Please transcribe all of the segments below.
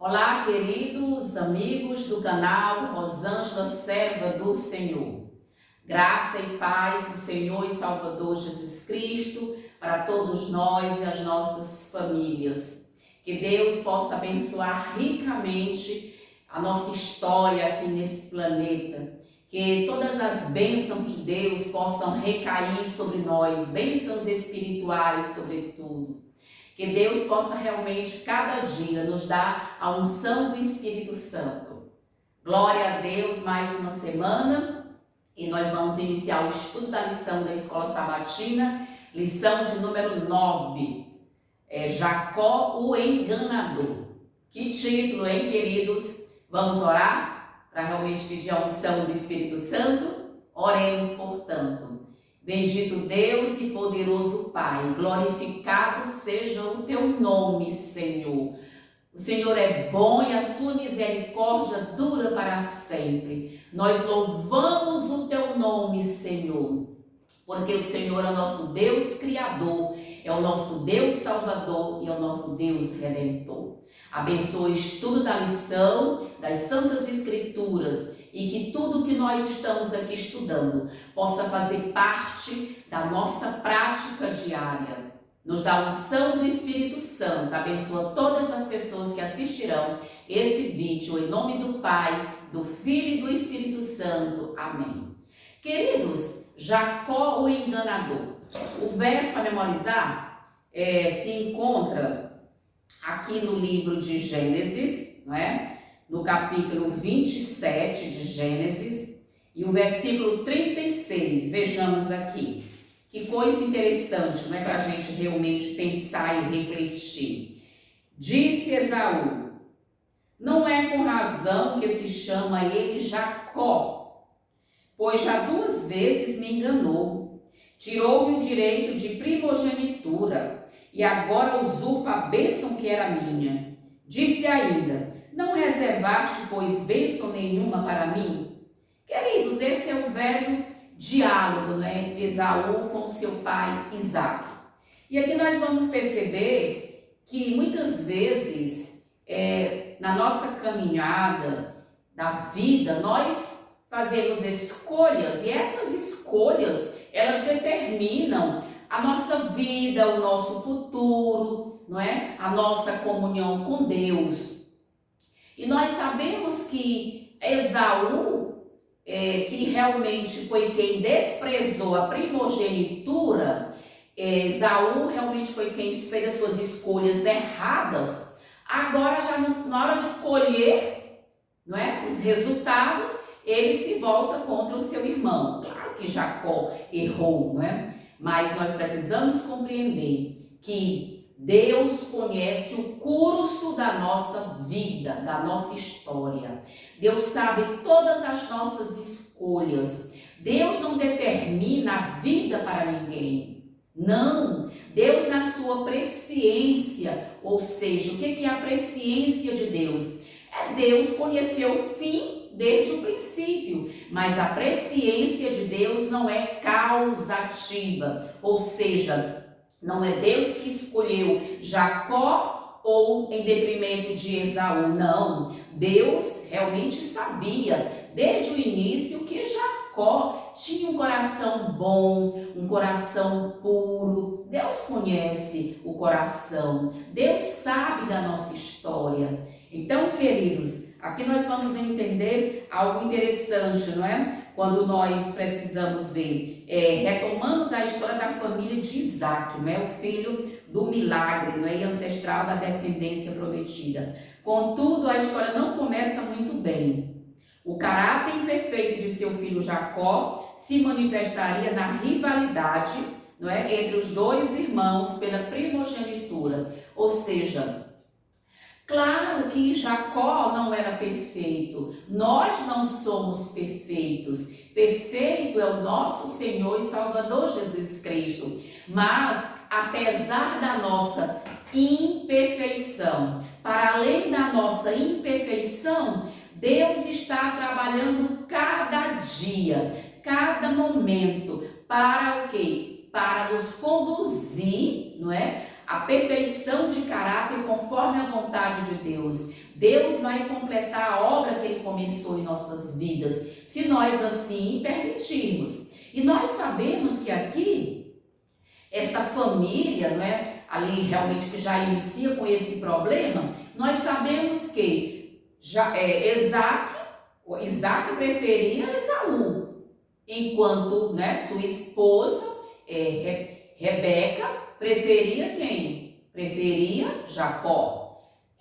Olá, queridos amigos do canal Rosângela, serva do Senhor. Graça e paz do Senhor e Salvador Jesus Cristo para todos nós e as nossas famílias. Que Deus possa abençoar ricamente a nossa história aqui nesse planeta. Que todas as bênçãos de Deus possam recair sobre nós, bênçãos espirituais sobretudo. Que Deus possa realmente, cada dia, nos dar a unção do Espírito Santo. Glória a Deus, mais uma semana. E nós vamos iniciar o estudo da lição da Escola Sabatina, lição de número 9. Jacó, o enganador. Que título, hein, queridos? Vamos orar para realmente pedir a unção do Espírito Santo? Oremos, portanto. Bendito Deus e poderoso Pai, glorificado seja o teu nome, Senhor. O Senhor é bom e a sua misericórdia dura para sempre. Nós louvamos o teu nome, Senhor, porque o Senhor é o nosso Deus Criador, é o nosso Deus Salvador e é o nosso Deus Redentor. Abençoe o estudo da lição das Santas Escrituras e que tudo que nós estamos aqui estudando possa fazer parte da nossa prática diária. Nos dá a unção do Espírito Santo. Abençoa todas as pessoas que assistirão esse vídeo. Em nome do Pai, do Filho e do Espírito Santo. Amém. Queridos, Jacó o enganador. O verso para memorizar se encontra aqui no livro de Gênesis, não é? No capítulo 27 de Gênesis, e o versículo 36, vejamos aqui. Que coisa interessante, não é, para a gente realmente pensar e refletir. Disse Esaú: não é com razão que se chama ele Jacó, pois já 2 vezes me enganou. Tirou-me o direito de primogenitura, e agora usurpa a bênção que era minha. Disse ainda: não reservaste, pois, bênção nenhuma para mim? Queridos, esse é o velho diálogo, né, entre Esaú com seu pai Isaque. E aqui nós vamos perceber que muitas vezes, na nossa caminhada da vida, nós fazemos escolhas e essas escolhas, elas determinam a nossa vida, o nosso futuro, não é? A nossa comunhão com Deus. E nós sabemos que Esaú, que realmente foi quem desprezou a primogenitura, Esaú realmente foi quem fez as suas escolhas erradas. Agora, já na hora de colher, não é, os resultados, ele se volta contra o seu irmão. Claro que Jacó errou, não é? Mas nós precisamos compreender que Deus conhece o curso da nossa vida, da nossa história. Deus sabe todas as nossas escolhas. Deus não determina a vida para ninguém. Não. Deus, na sua presciência, ou seja, o que é a presciência de Deus? É Deus conhecer o fim desde o princípio, mas a presciência de Deus não é causativa, ou seja, não é Deus que escolheu Jacó ou em detrimento de Esaú, não. Deus realmente sabia desde o início que Jacó tinha um coração bom, um coração puro. Deus conhece o coração, Deus sabe da nossa história. Então, queridos, aqui nós vamos entender algo interessante, não é? Quando nós precisamos ver, retomamos a história da família de Isaque, não é? O filho do milagre, não é? E ancestral da descendência prometida. Contudo, a história não começa muito bem. O caráter imperfeito de seu filho Jacó se manifestaria na rivalidade, não é? Entre os 2 irmãos pela primogenitura, ou seja, claro que Jacó não era perfeito, nós não somos perfeitos, perfeito é o nosso Senhor e Salvador Jesus Cristo, mas apesar da nossa imperfeição, para além da nossa imperfeição, Deus está trabalhando cada dia, cada momento, para o quê? Para nos conduzir, não é? A perfeição mudança de caráter conforme a vontade de Deus. Deus vai completar a obra que Ele começou em nossas vidas, se nós assim permitirmos. E nós sabemos que aqui, essa família, não é, ali realmente que já inicia com esse problema, nós sabemos que Isaac preferia Esaú, enquanto, né, sua esposa, Rebeca, preferia quem? Preferia Jacó.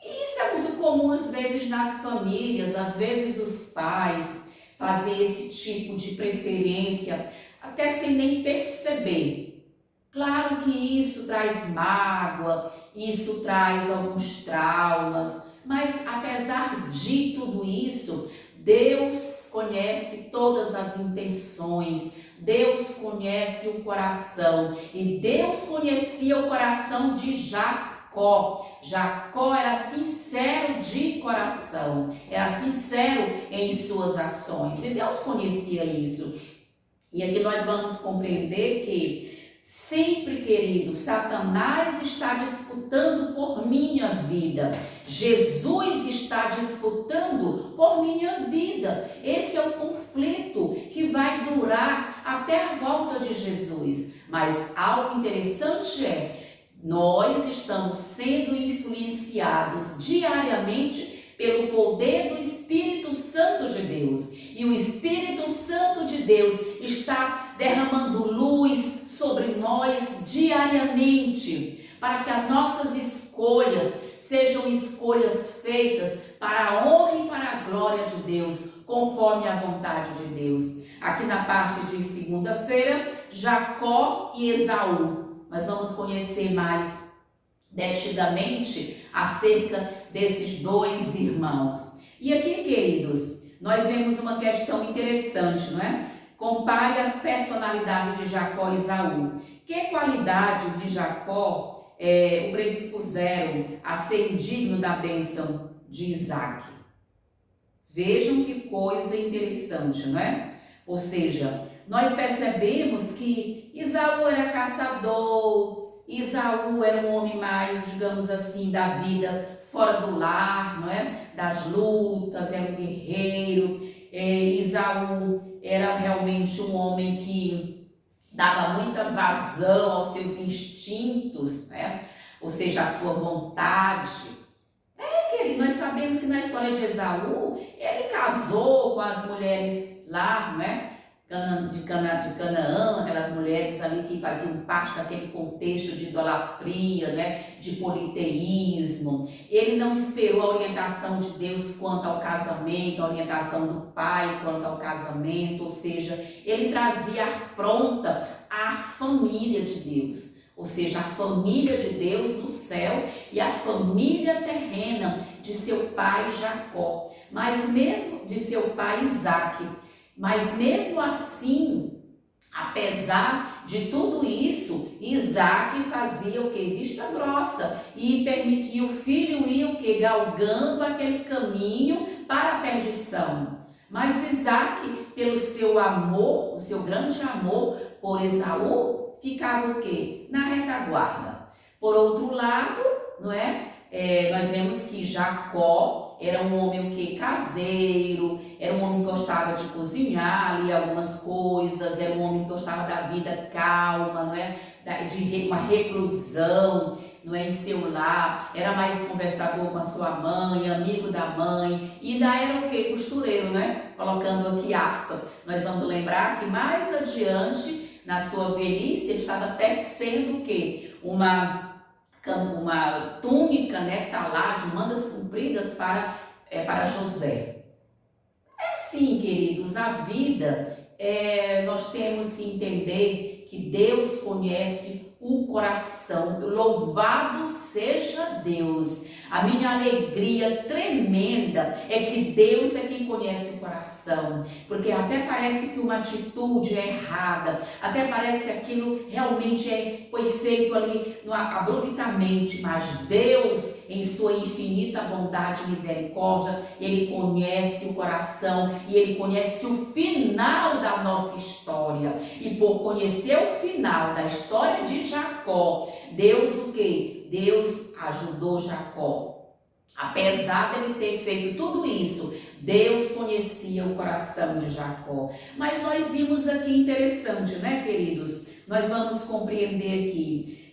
E isso é muito comum às vezes nas famílias, às vezes os pais fazem esse tipo de preferência, até sem nem perceber. Claro que isso traz mágoa, isso traz alguns traumas, mas apesar de tudo isso, Deus conhece todas as intenções, Deus conhece o coração, e Deus conhecia o coração de Jacó. Jacó era sincero de coração, era sincero em suas ações, e Deus conhecia isso. E aqui nós vamos compreender que sempre, querido, Satanás está disputando por minha vida. Jesus está disputando por minha vida. Esse é o conflito que vai durar até a volta de Jesus. Mas algo interessante nós estamos sendo influenciados diariamente pelo poder do Espírito Santo de Deus. E o Espírito Santo de Deus está derramando luz sobre nós diariamente, para que as nossas escolhas sejam escolhas feitas para a honra e para a glória de Deus, conforme a vontade de Deus. Aqui na parte de segunda-feira, Jacó e Esaú. Nós vamos conhecer mais detidamente acerca desses dois irmãos. E aqui, queridos, nós vemos uma questão interessante, não é? Compare as personalidades de Jacó e Esaú. Que qualidades de Jacó o predispuseram a ser indigno da bênção de Isaac? Vejam que coisa interessante, não é? Ou seja, nós percebemos que Esaú era caçador, Esaú era um homem mais, digamos assim, da vida fora do lar, não é? Das lutas, era um guerreiro. Esaú era realmente um homem que dava muita vazão aos seus instintos, né? Ou seja, à sua vontade. Querido, nós sabemos que na história de Esaú, ele casou com as mulheres lá, né? de Canaã, aquelas mulheres ali que faziam parte daquele contexto de idolatria, né, de politeísmo. Ele não esperou a orientação de Deus quanto ao casamento, a orientação do pai quanto ao casamento, ou seja, ele trazia afronta à família de Deus, ou seja, a família de Deus no céu e a família terrena de seu pai Jacó, mas mesmo de seu pai Isaac. Mas mesmo assim, apesar de tudo isso, Isaac fazia o que? Vista grossa, e permitia o filho ir o que? Galgando aquele caminho para a perdição. Mas Isaac, pelo seu amor, o seu grande amor por Esaú, ficava o que? Na retaguarda. Por outro lado, não é? Nós vemos que Jacó era um homem que caseiro, era um homem que gostava de cozinhar ali algumas coisas, era um homem que gostava da vida calma, não é? De uma reclusão, não é? Em seu lar, era mais conversador com a sua mãe, amigo da mãe, e ainda era o que? Costureiro, né? Colocando aqui aspas. Nós vamos lembrar que mais adiante, na sua velhice, ele estava tecendo o que? Uma túnica, né, talá, de mangas compridas para José. Assim, queridos, a vida, nós temos que entender que Deus conhece o coração. Louvado seja Deus. A minha alegria tremenda é que Deus é quem conhece o coração, porque até parece que uma atitude é errada, até parece que aquilo realmente foi feito ali abruptamente, mas Deus, em sua infinita bondade e misericórdia, Ele conhece o coração e Ele conhece o final da nossa história. E por conhecer o final da história de Jacó, Deus o quê? Deus ajudou Jacó. Apesar dele ter feito tudo isso, Deus conhecia o coração de Jacó. Mas nós vimos aqui interessante, né, queridos? Nós vamos compreender aqui.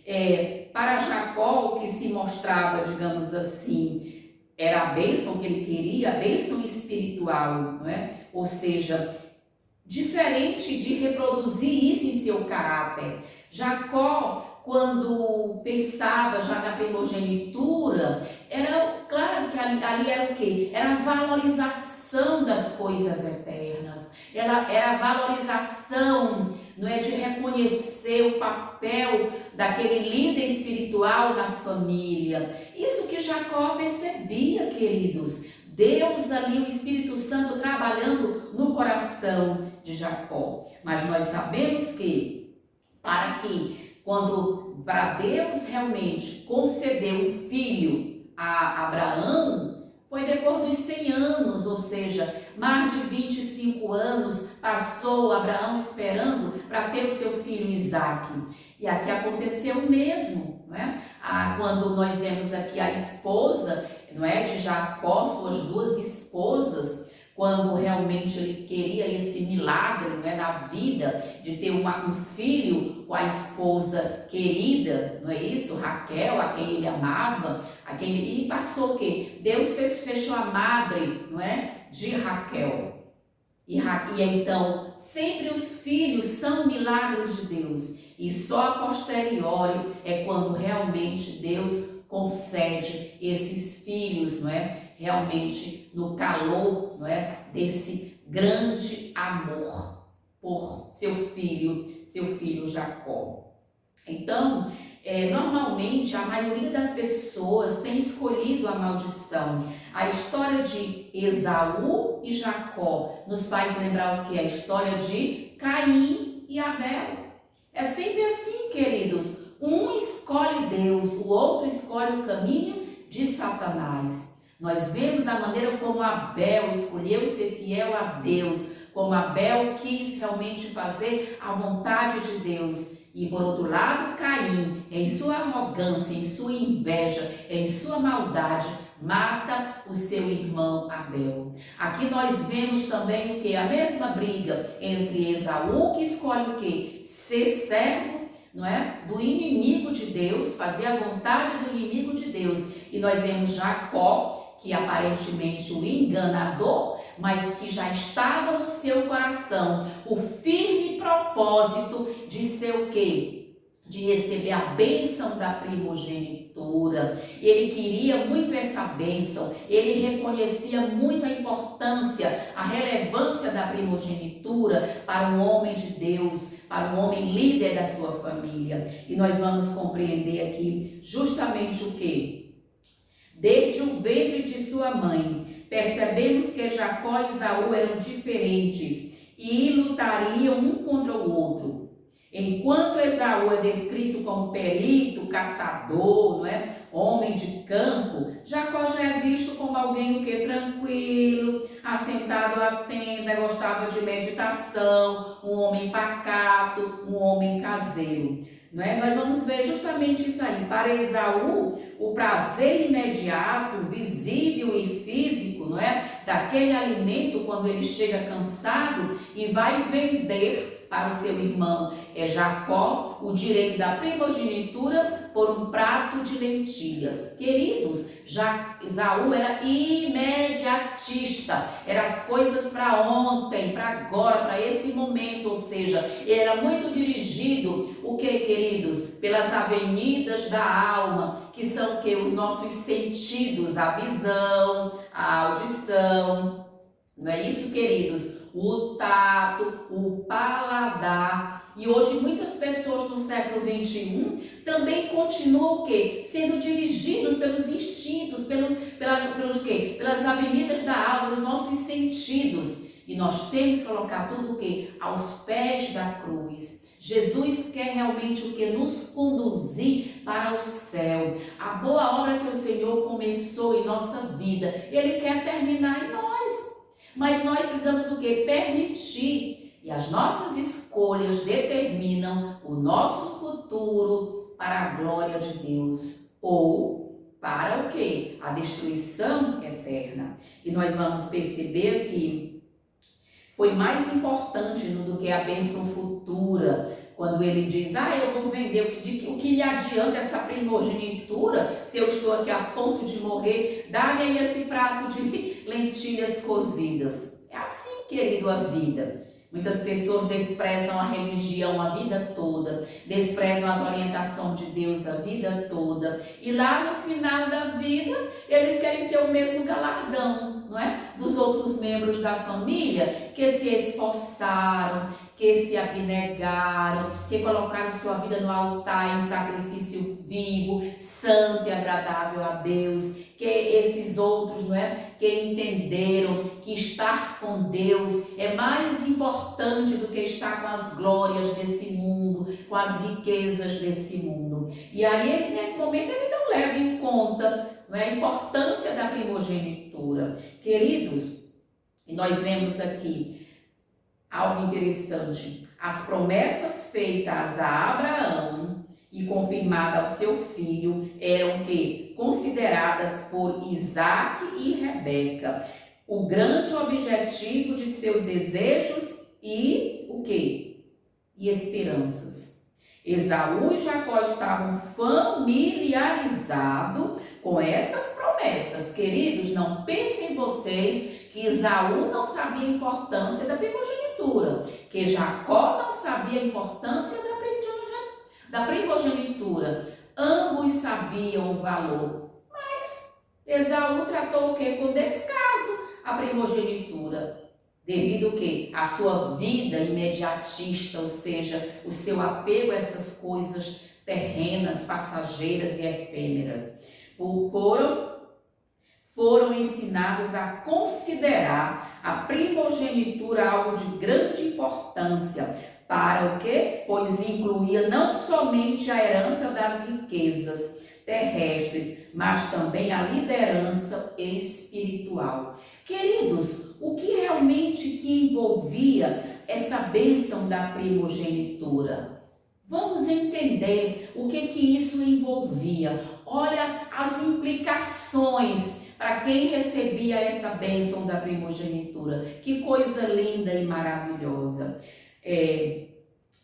Para Jacó, o que se mostrava, digamos assim, era a bênção que ele queria, a bênção espiritual, não é? Ou seja, diferente de reproduzir isso em seu caráter. Jacó, quando pensava já na primogenitura, era claro que ali era o quê? Era a valorização das coisas eternas, era a valorização, não é, de reconhecer o papel daquele líder espiritual na família. Isso que Jacó percebia, queridos. Deus ali, o Espírito Santo trabalhando no coração de Jacó. Mas nós sabemos que para Deus realmente conceder um filho a Abraão, foi depois dos 100 anos, ou seja, mais de 25 anos passou Abraão esperando para ter o seu filho Isaque. E aqui aconteceu o mesmo, não é? Quando nós vemos aqui a esposa, não é, de Jacó, suas duas esposas, quando realmente ele queria esse milagre, não é, na vida, de ter um filho com a esposa querida, não é isso? Raquel, a quem ele amava, e passou o quê? Deus fechou a madre, não é, de Raquel. E então, sempre os filhos são milagres de Deus, e só a posteriori é quando realmente Deus concede esses filhos, não é? Realmente no calor, não é, desse grande amor por seu filho Jacó. Então, normalmente a maioria das pessoas tem escolhido a maldição. A história de Esaú e Jacó nos faz lembrar o que? A história de Caim e Abel. É sempre assim, queridos. Um escolhe Deus, o outro escolhe o caminho de Satanás. Nós vemos a maneira como Abel escolheu ser fiel a Deus, como Abel quis realmente fazer a vontade de Deus. E por outro lado, Caim, em sua arrogância, em sua inveja, em sua maldade, mata o seu irmão Abel. Aqui nós vemos também o que? A mesma briga entre Esaú, que escolhe o que? Ser servo, não é, do inimigo de Deus, fazer a vontade do inimigo de Deus. E nós vemos Jacó, que aparentemente o enganador, mas que já estava no seu coração o firme propósito de ser o quê? De receber a bênção da primogenitura. Ele queria muito essa bênção, ele reconhecia muito a importância, a relevância da primogenitura para um homem de Deus, para um homem líder da sua família. E nós vamos compreender aqui justamente o quê? Desde o ventre de sua mãe, percebemos que Jacó e Esaú eram diferentes e lutariam um contra o outro. Enquanto Esaú é descrito como perito, caçador, não é? Homem de campo, Jacó já é visto como alguém o que? Tranquilo, assentado à tenda, gostava de meditação, um homem pacato, um homem caseiro. Não é? Nós vamos ver justamente isso aí. Para Esaú, o prazer imediato, visível e físico, não é, daquele alimento quando ele chega cansado e vai vender para o seu irmão Jacó o direito da primogenitura por um prato de lentilhas. Queridos, Esaú era imediatista, eram as coisas para ontem, para agora, para esse momento, ou seja, ele era muito dirigido, o que, queridos? Pelas avenidas da alma, que são o que? Os nossos sentidos, a visão, a audição, não é isso, queridos? O tato, o paladar. E hoje muitas pessoas no século XXI também continuam o quê? Sendo dirigidos pelos instintos, pelos quê? Pelas avenidas da alma, pelos nossos sentidos. E nós temos que colocar tudo o quê? Aos pés da cruz. Jesus quer realmente o que? Nos conduzir para o céu. A boa obra que o Senhor começou em nossa vida, Ele quer terminar em nós. Mas nós precisamos o quê? Permitir. E as nossas escolhas determinam o nosso futuro para a glória de Deus ou para o quê? A destruição eterna. E nós vamos perceber que foi mais importante do que a bênção futura, quando ele diz, eu vou vender, o que lhe adianta essa primogenitura, se eu estou aqui a ponto de morrer, dá-me aí esse prato de lentilhas cozidas. É assim, querido, a vida. Muitas pessoas desprezam a religião a vida toda, desprezam as orientações de Deus a vida toda, e lá no final da vida, eles querem ter o mesmo galardão, não é? Dos outros membros da família, que se esforçaram, que se abnegaram, que colocaram sua vida no altar em sacrifício vivo, santo e agradável a Deus, que esses outros, não é? Que entenderam que estar com Deus é mais importante do que estar com as glórias desse mundo, com as riquezas desse mundo. E aí, ele, nesse momento, ele não leva em conta, não é, a importância da primogenitura. Queridos, e nós vemos aqui algo interessante. As promessas feitas a Abraão e confirmadas ao seu filho eram que consideradas por Isaac e Rebeca o grande objetivo de seus desejos e o quê? E esperanças. Esaú e Jacó estavam familiarizados com essas promessas. Queridos, não pensem vocês que Esaú não sabia a importância da primogenitura, que Jacó não sabia a importância da primogenitura. Ambos sabiam o valor, mas Esaú tratou o quê? Com descaso a primogenitura, devido ao quê? A sua vida imediatista, ou seja, o seu apego a essas coisas terrenas, passageiras e efêmeras. Foram ensinados a considerar a primogenitura algo de grande importância. Para o quê? Pois incluía não somente a herança das riquezas terrestres, mas também a liderança espiritual. Queridos, o que realmente que envolvia essa bênção da primogenitura? Vamos entender o que isso envolvia. Olha as implicações para quem recebia essa bênção da primogenitura. Que coisa linda e maravilhosa.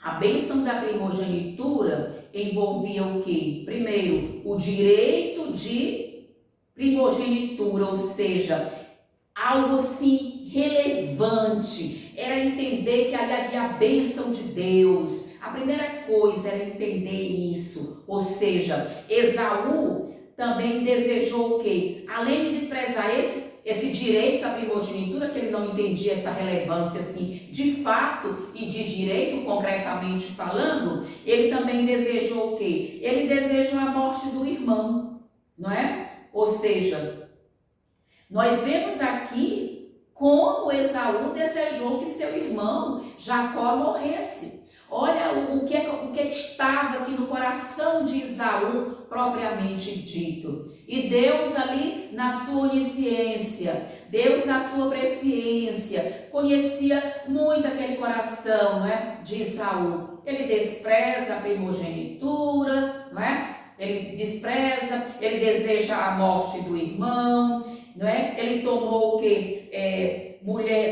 A bênção da primogenitura envolvia o quê? Primeiro, o direito de primogenitura, ou seja, algo assim relevante. Era entender que ali havia a bênção de Deus. A primeira coisa era entender isso. Ou seja, Esaú também desejou o quê? Além de desprezar esse direito à primogenitura, que ele não entendia essa relevância assim, de fato e de direito, concretamente falando, ele também desejou o quê? Ele desejou a morte do irmão, não é? Ou seja, nós vemos aqui como Esaú desejou que seu irmão Jacó morresse. Olha o que estava aqui no coração de Esaú, propriamente dito. E Deus ali na sua onisciência, Deus na sua presciência, conhecia muito aquele coração, não é, de Esaú. Ele despreza a primogenitura, não é? Ele despreza, ele deseja a morte do irmão, não é? Ele tomou o quê?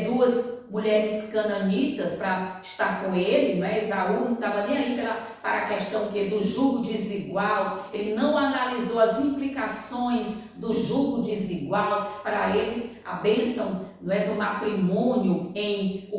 Duas mulheres cananitas para estar com ele, não é? Esaú não estava nem aí para a questão do jugo desigual. Ele não analisou as implicações do jugo desigual. Para ele, a bênção, não é, do matrimônio em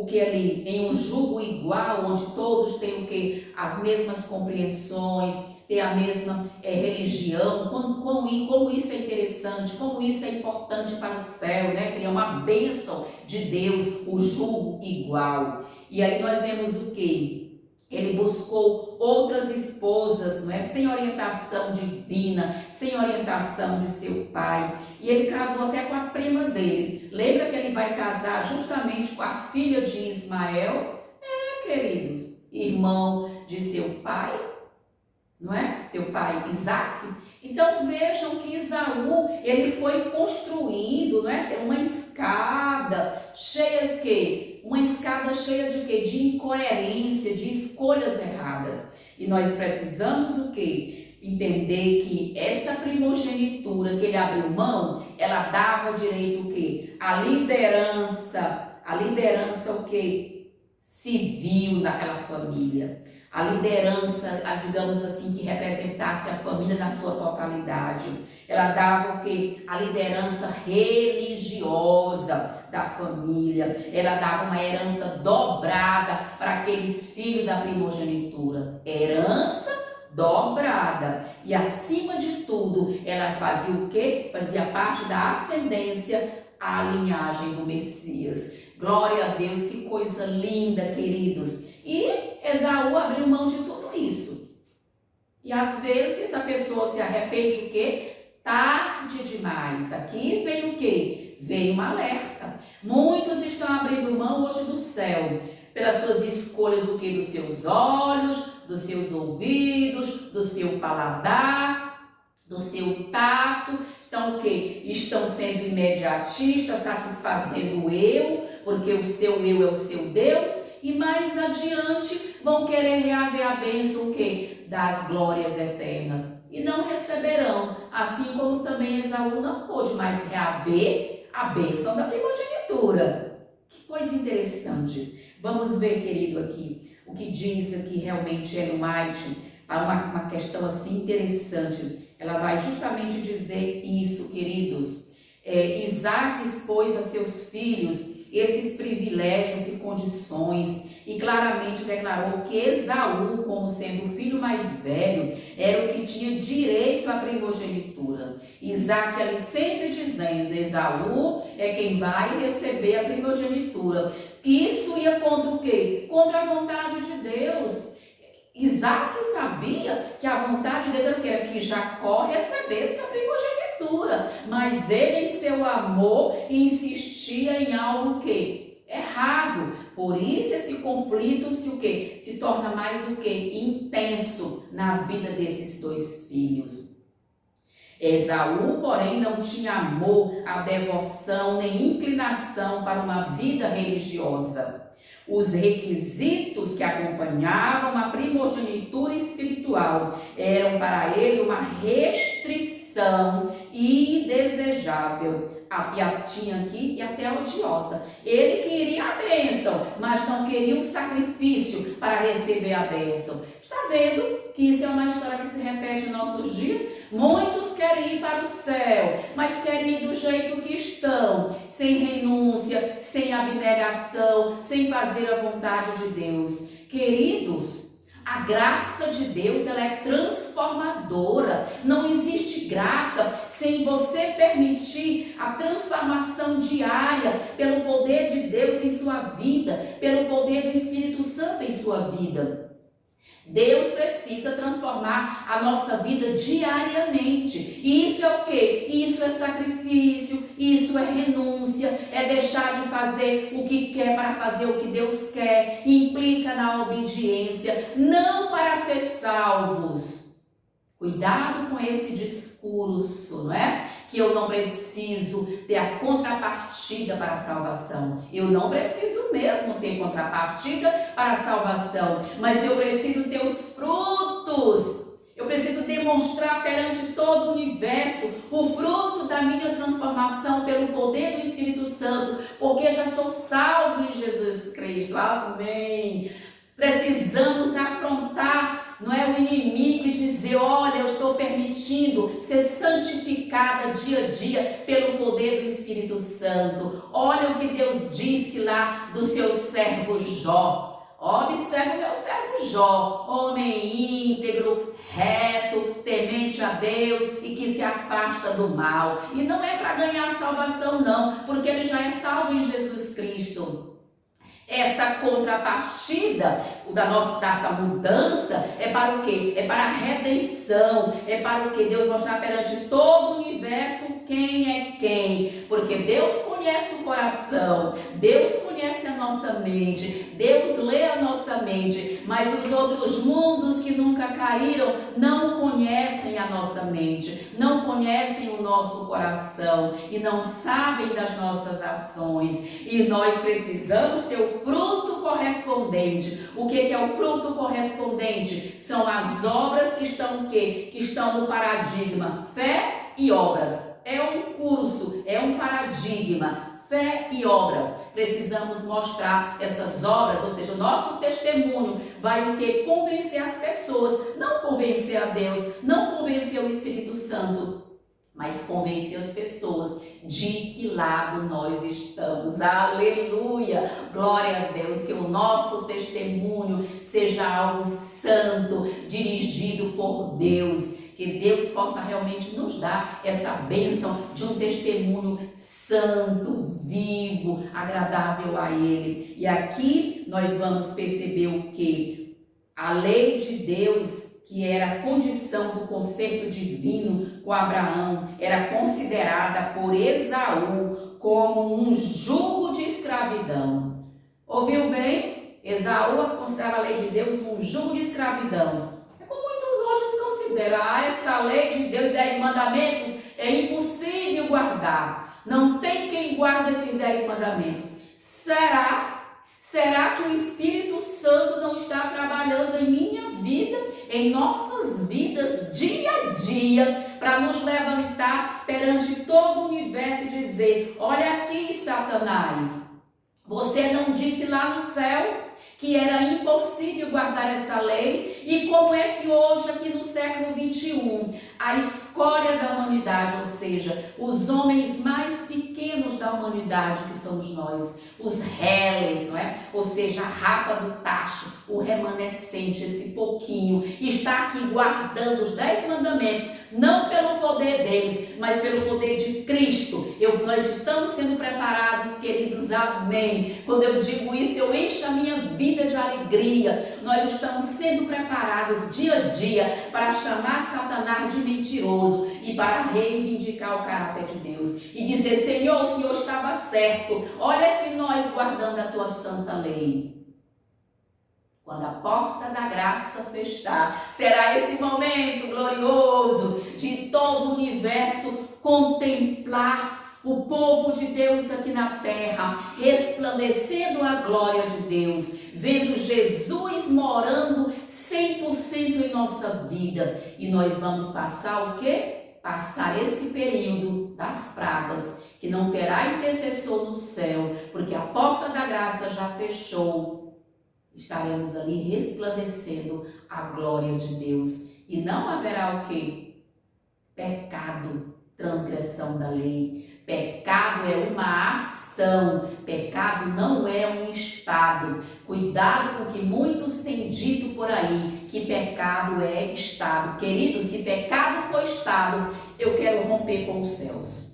um jugo igual, onde todos têm o quê? As mesmas compreensões, ter a mesma religião, como isso é interessante, como isso é importante para o céu, né? Que é uma bênção de Deus, o jugo igual. E aí nós vemos o quê? Ele buscou outras esposas, não é? Sem orientação divina, sem orientação de seu pai. E ele casou até com a prima dele. Lembra que ele vai casar justamente com a filha de Ismael? Queridos, irmão de seu pai, não é? Seu pai Isaac. Então vejam que Esaú, ele foi construindo, não é? Uma escada cheia de quê? Uma escada cheia de quê? De incoerência, de escolhas erradas. E nós precisamos o quê? Entender que essa primogenitura que ele abriu mão, ela dava direito o quê? A liderança o quê? Civil daquela família. A liderança, digamos assim, que representasse a família na sua totalidade. Ela dava o quê? A liderança religiosa da família. Ela dava uma herança dobrada para aquele filho da primogenitura. Herança dobrada. E acima de tudo, ela fazia o quê? Fazia parte da ascendência, a linhagem do Messias. Glória a Deus, que coisa linda, queridos. E Esaú abriu mão de tudo isso. E às vezes a pessoa se arrepende o quê? Tarde demais. Aqui veio o quê? Veio um alerta. Muitos estão abrindo mão hoje do céu, pelas suas escolhas o quê? Dos seus olhos, dos seus ouvidos, do seu paladar, do seu tato. Estão o quê? Estão sendo imediatistas, satisfazendo o eu, porque o seu eu é o seu Deus. E mais adiante vão querer reaver a bênção o quê? Das glórias eternas. E não receberão, assim como também Esaú não pôde mais reaver a bênção da primogenitura. Que coisa interessante. Vamos ver, querido, aqui, o que diz aqui realmente Ellen White, uma questão assim interessante. Ela vai justamente dizer isso, queridos. Isaac expôs a seus filhos esses privilégios e condições e claramente declarou que Esaú, como sendo o filho mais velho, era o que tinha direito à primogenitura. Isaac ali sempre dizendo, Esaú é quem vai receber a primogenitura. Isso ia contra o quê? Contra a vontade de Deus. Isaac sabia que a vontade de Deus era o quê? Era que Jacó recebesse a primogenitura, mas ele em seu amor insistia em algo que errado. Por isso esse conflito se torna mais o que? Intenso na vida desses dois filhos. Esaú, porém, não tinha amor, a devoção nem inclinação para uma vida religiosa. Os requisitos que acompanhavam a primogenitura espiritual eram para ele uma restrição indesejável. Tinha aqui e até odiosa. Ele queria a bênção, mas não queria o sacrifício para receber a bênção. Está vendo que isso é uma história que se repete em nossos dias? Muitos querem ir para o céu, mas querem ir do jeito que estão, sem renúncia, sem abnegação, sem fazer a vontade de Deus. Queridos, a graça de Deus, ela é transformadora. Não existe graça sem você permitir a transformação diária pelo poder de Deus em sua vida, pelo poder do Espírito Santo em sua vida. Deus precisa transformar a nossa vida diariamente. E isso é o quê? Isso é sacrifício, isso é renúncia, é deixar de fazer o que quer para fazer o que Deus quer. Implica na obediência, não para ser salvos. Cuidado com esse discurso, não é? Que eu não preciso ter a contrapartida para a salvação. Eu não preciso mesmo ter contrapartida para a salvação, mas eu preciso ter os frutos. Eu preciso demonstrar perante todo o universo o fruto da minha transformação pelo poder do Espírito Santo, porque já sou salvo em Jesus Cristo. Amém. Precisamos afrontar, não é, o inimigo e dizer, olha, eu estou permitindo ser santificada dia a dia pelo poder do Espírito Santo. Olha o que Deus disse lá do seu servo Jó. Observe o meu servo Jó, homem íntegro, reto, temente a Deus e que se afasta do mal. E não é para ganhar salvação não, porque ele já é salvo em Jesus Cristo. Essa contrapartida dessa mudança é para o quê? É para a redenção, é para o quê? Deus mostrar perante todo o universo quem é quem, porque Deus conhece o coração, Deus conhece a nossa mente, Deus lê a nossa mente, mas os outros mundos que nunca caíram não conhecem a nossa mente, não conhecem o nosso coração e não sabem das nossas ações, e nós precisamos ter o fruto correto correspondente. O que é o fruto correspondente? São as obras que estão o quê? Que estão no paradigma fé e obras. É um curso, é um paradigma, fé e obras. Precisamos mostrar essas obras, ou seja, o nosso testemunho vai o quê? Convencer as pessoas, não convencer a Deus, não convencer o Espírito Santo, mas convencer as pessoas de que lado nós estamos. Aleluia! Glória a Deus, que o nosso testemunho seja algo santo, dirigido por Deus. Que Deus possa realmente nos dar essa bênção de um testemunho santo, vivo, agradável a Ele. E aqui nós vamos perceber o que? A lei de Deus, que era a condição do concerto divino com Abraão, era considerada por Esaú como um jugo de escravidão. Ouviu bem? Esaú considerava a lei de Deus um jugo de escravidão. Essa lei de Deus, 10 mandamentos, é impossível guardar. Não tem quem guarde esses 10 mandamentos. Será que o Espírito Santo não está trabalhando em minha vida, em nossas vidas, dia a dia, para nos levantar perante todo o universo e dizer: olha aqui, Satanás, você não disse lá no céu que era impossível guardar essa lei? E como é que hoje, aqui no século 21, a escória da humanidade, ou seja, os homens mais pequenos da humanidade, que somos nós, os reles, não é? Ou seja, a rapa do tacho, o remanescente, esse pouquinho, está aqui guardando os 10 mandamentos, não pelo poder deles, mas pelo poder de Cristo. Nós estamos sendo preparados, queridos, amém. Quando eu digo isso, eu encho a minha vida de alegria. Nós estamos sendo preparados dia a dia para chamar Satanás de mentiroso e para reivindicar o caráter de Deus e dizer: Senhor, o Senhor estava certo, olha aqui nós guardando a tua santa lei. Quando a porta da graça fechar, será esse momento glorioso de todo o universo contemplar o povo de Deus aqui na terra, resplandecendo a glória de Deus, vendo Jesus morando 100% em nossa vida. E nós vamos passar o quê? Passar esse período das pragas, que não terá intercessor no céu, porque a porta da graça já fechou. Estaremos ali resplandecendo a glória de Deus. E não haverá o quê? Pecado, transgressão da lei. Pecado é uma ação, pecado não é um estado. Cuidado com o que muitos têm dito por aí, que pecado é estado. Querido, se pecado for estado, eu quero romper com os céus.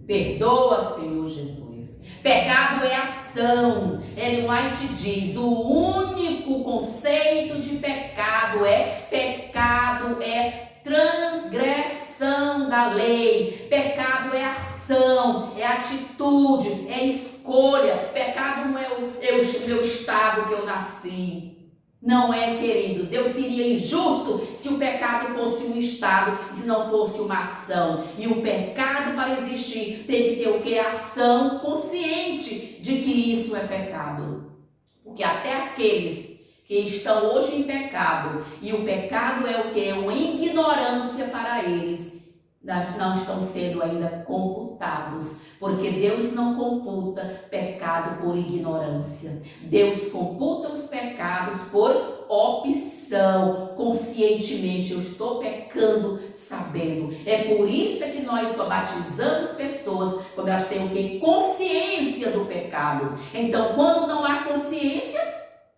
Perdoa, Senhor Jesus. Pecado é ação. Ellen White diz: o único conceito de pecado é transgressão da lei. Pecado é ação, é atitude, é escolha. Pecado não é o meu estado que eu nasci. Não é, queridos. Deus seria injusto se o pecado fosse um estado e se não fosse uma ação. E o pecado, para existir, tem que ter o que? Ação consciente de que isso é pecado. Porque até aqueles que estão hoje em pecado, e o pecado é o que? É uma ignorância para eles, não estão sendo ainda computados, porque Deus não computa pecado por ignorância. Deus computa os pecados por opção, conscientemente. Eu estou pecando sabendo. É por isso que nós só batizamos pessoas quando elas têm o quê? Consciência do pecado. Então, quando não há consciência,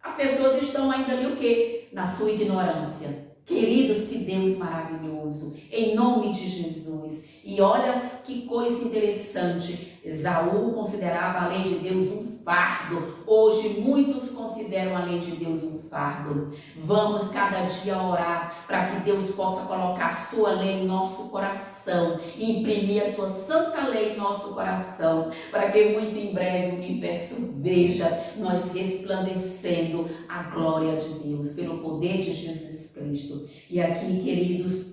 as pessoas estão ainda ali o quê? Na sua ignorância. Queridos, que Deus maravilhoso, em nome de Jesus. E olha que coisa interessante, Esaú considerava a lei de Deus um fardo. Hoje muitos consideram a lei de Deus um fardo. Vamos cada dia orar para que Deus possa colocar a sua lei em nosso coração, imprimir a sua santa lei em nosso coração, para que muito em breve o universo veja nós resplandecendo a glória de Deus pelo poder de Jesus Cristo. E aqui, queridos,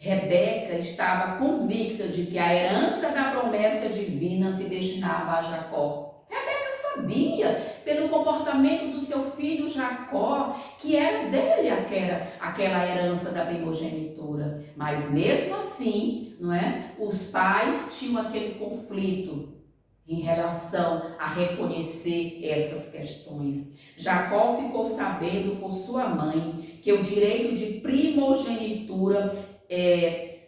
Rebeca estava convicta de que a herança da promessa divina se destinava a Jacó. Rebeca sabia, pelo comportamento do seu filho Jacó, que era dele aquela herança da primogenitura. Mas mesmo assim, não é? Os pais tinham aquele conflito em relação a reconhecer essas questões. Jacó ficou sabendo por sua mãe que o direito de primogenitura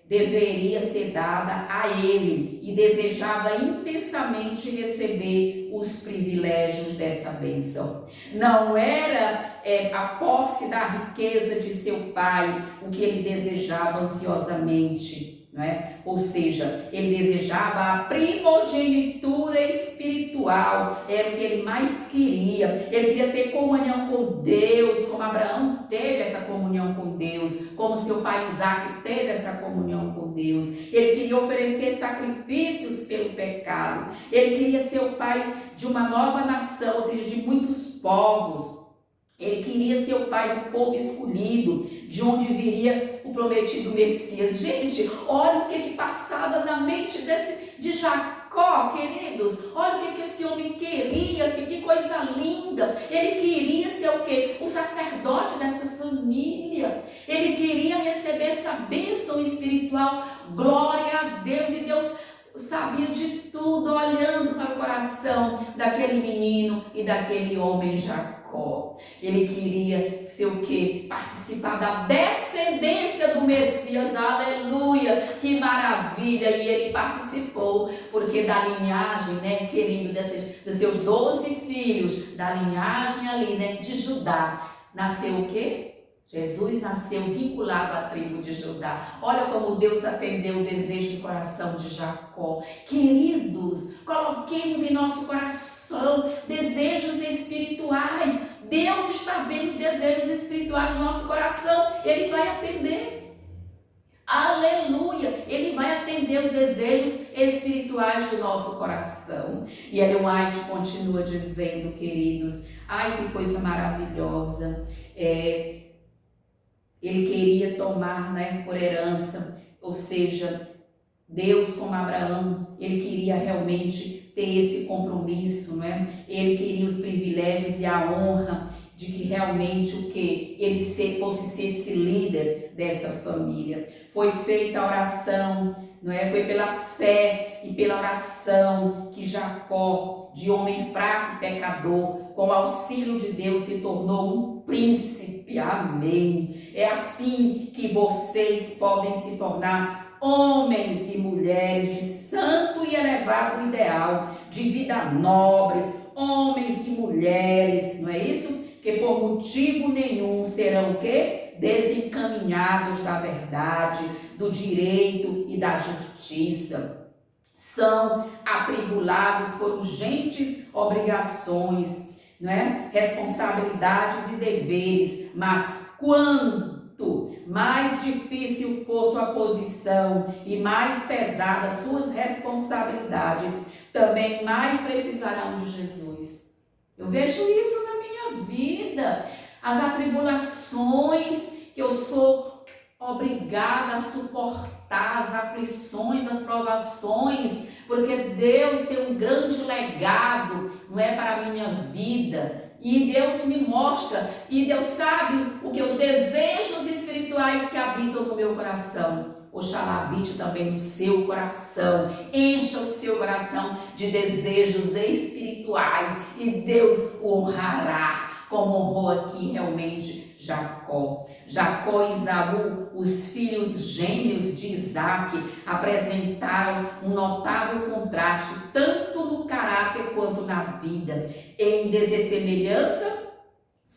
deveria ser dada a ele e desejava intensamente receber os privilégios dessa bênção. Não era a posse da riqueza de seu pai o que ele desejava ansiosamente, não é? Ou seja, ele desejava a primogenitura espiritual, era o que ele mais queria. Ele queria ter comunhão com Deus, como Abraão teve essa comunhão com Deus, como seu pai Isaac teve essa comunhão com Deus. Ele queria oferecer sacrifícios pelo pecado. Ele queria ser o pai de uma nova nação, ou seja, de muitos povos. Ele queria ser o pai do povo escolhido, de onde viria o prometido Messias. Gente, olha o que passava na mente de Jacó, queridos. Olha o que esse homem queria, que coisa linda. Ele queria ser o quê? O sacerdote dessa família. Ele queria receber essa bênção espiritual. Glória a Deus. E Deus sabia de tudo, olhando para o coração daquele menino e daquele homem Jacó. Ele queria ser o quê? Participar da descendência do Messias, aleluia, que maravilha, e ele participou, porque da linhagem, né, querido, dos seus 12 filhos, da linhagem ali, né, de Judá, nasceu o quê? Jesus nasceu vinculado à tribo de Judá. Olha como Deus atendeu o desejo do coração de Jacó. Queridos, coloquemos em nosso coração desejos espirituais. Deus está vendo os desejos espirituais do nosso coração. Ele vai atender. Aleluia! Ele vai atender os desejos espirituais do nosso coração. E Ellen White continua dizendo, queridos, ai que coisa maravilhosa. Ele queria tomar, né, por herança, ou seja, Deus como Abraão, ele queria realmente ter esse compromisso, não é? Ele queria os privilégios e a honra de que realmente o que ele fosse ser esse líder dessa família. Foi feita a oração, não é? Foi pela fé e pela oração que Jacó, de homem fraco e pecador, com o auxílio de Deus, se tornou um príncipe. Amém. É assim que vocês podem se tornar homens e mulheres de santo e elevado ideal, de vida nobre, homens e mulheres, não é isso? Que por motivo nenhum serão o quê? Desencaminhados da verdade, do direito e da justiça. São atribulados por urgentes obrigações, não é? Responsabilidades e deveres, mas quanto mais difícil for sua posição e mais pesadas suas responsabilidades, também mais precisarão de Jesus. Eu vejo isso na minha vida, as atribulações que eu sou obrigada a suportar, as aflições, as provações, porque Deus tem um grande legado, não é, para a minha vida, e Deus me mostra, e Deus sabe o que os desejos espirituais que habitam no meu coração. Oxalá habite também no seu coração, encha o seu coração de desejos espirituais e Deus o honrará, como honrou aqui realmente Jacó. Jacó e Esaú, os filhos gêmeos de Isaac, apresentaram um notável contraste, tanto no caráter quanto na vida. Em dessemelhança,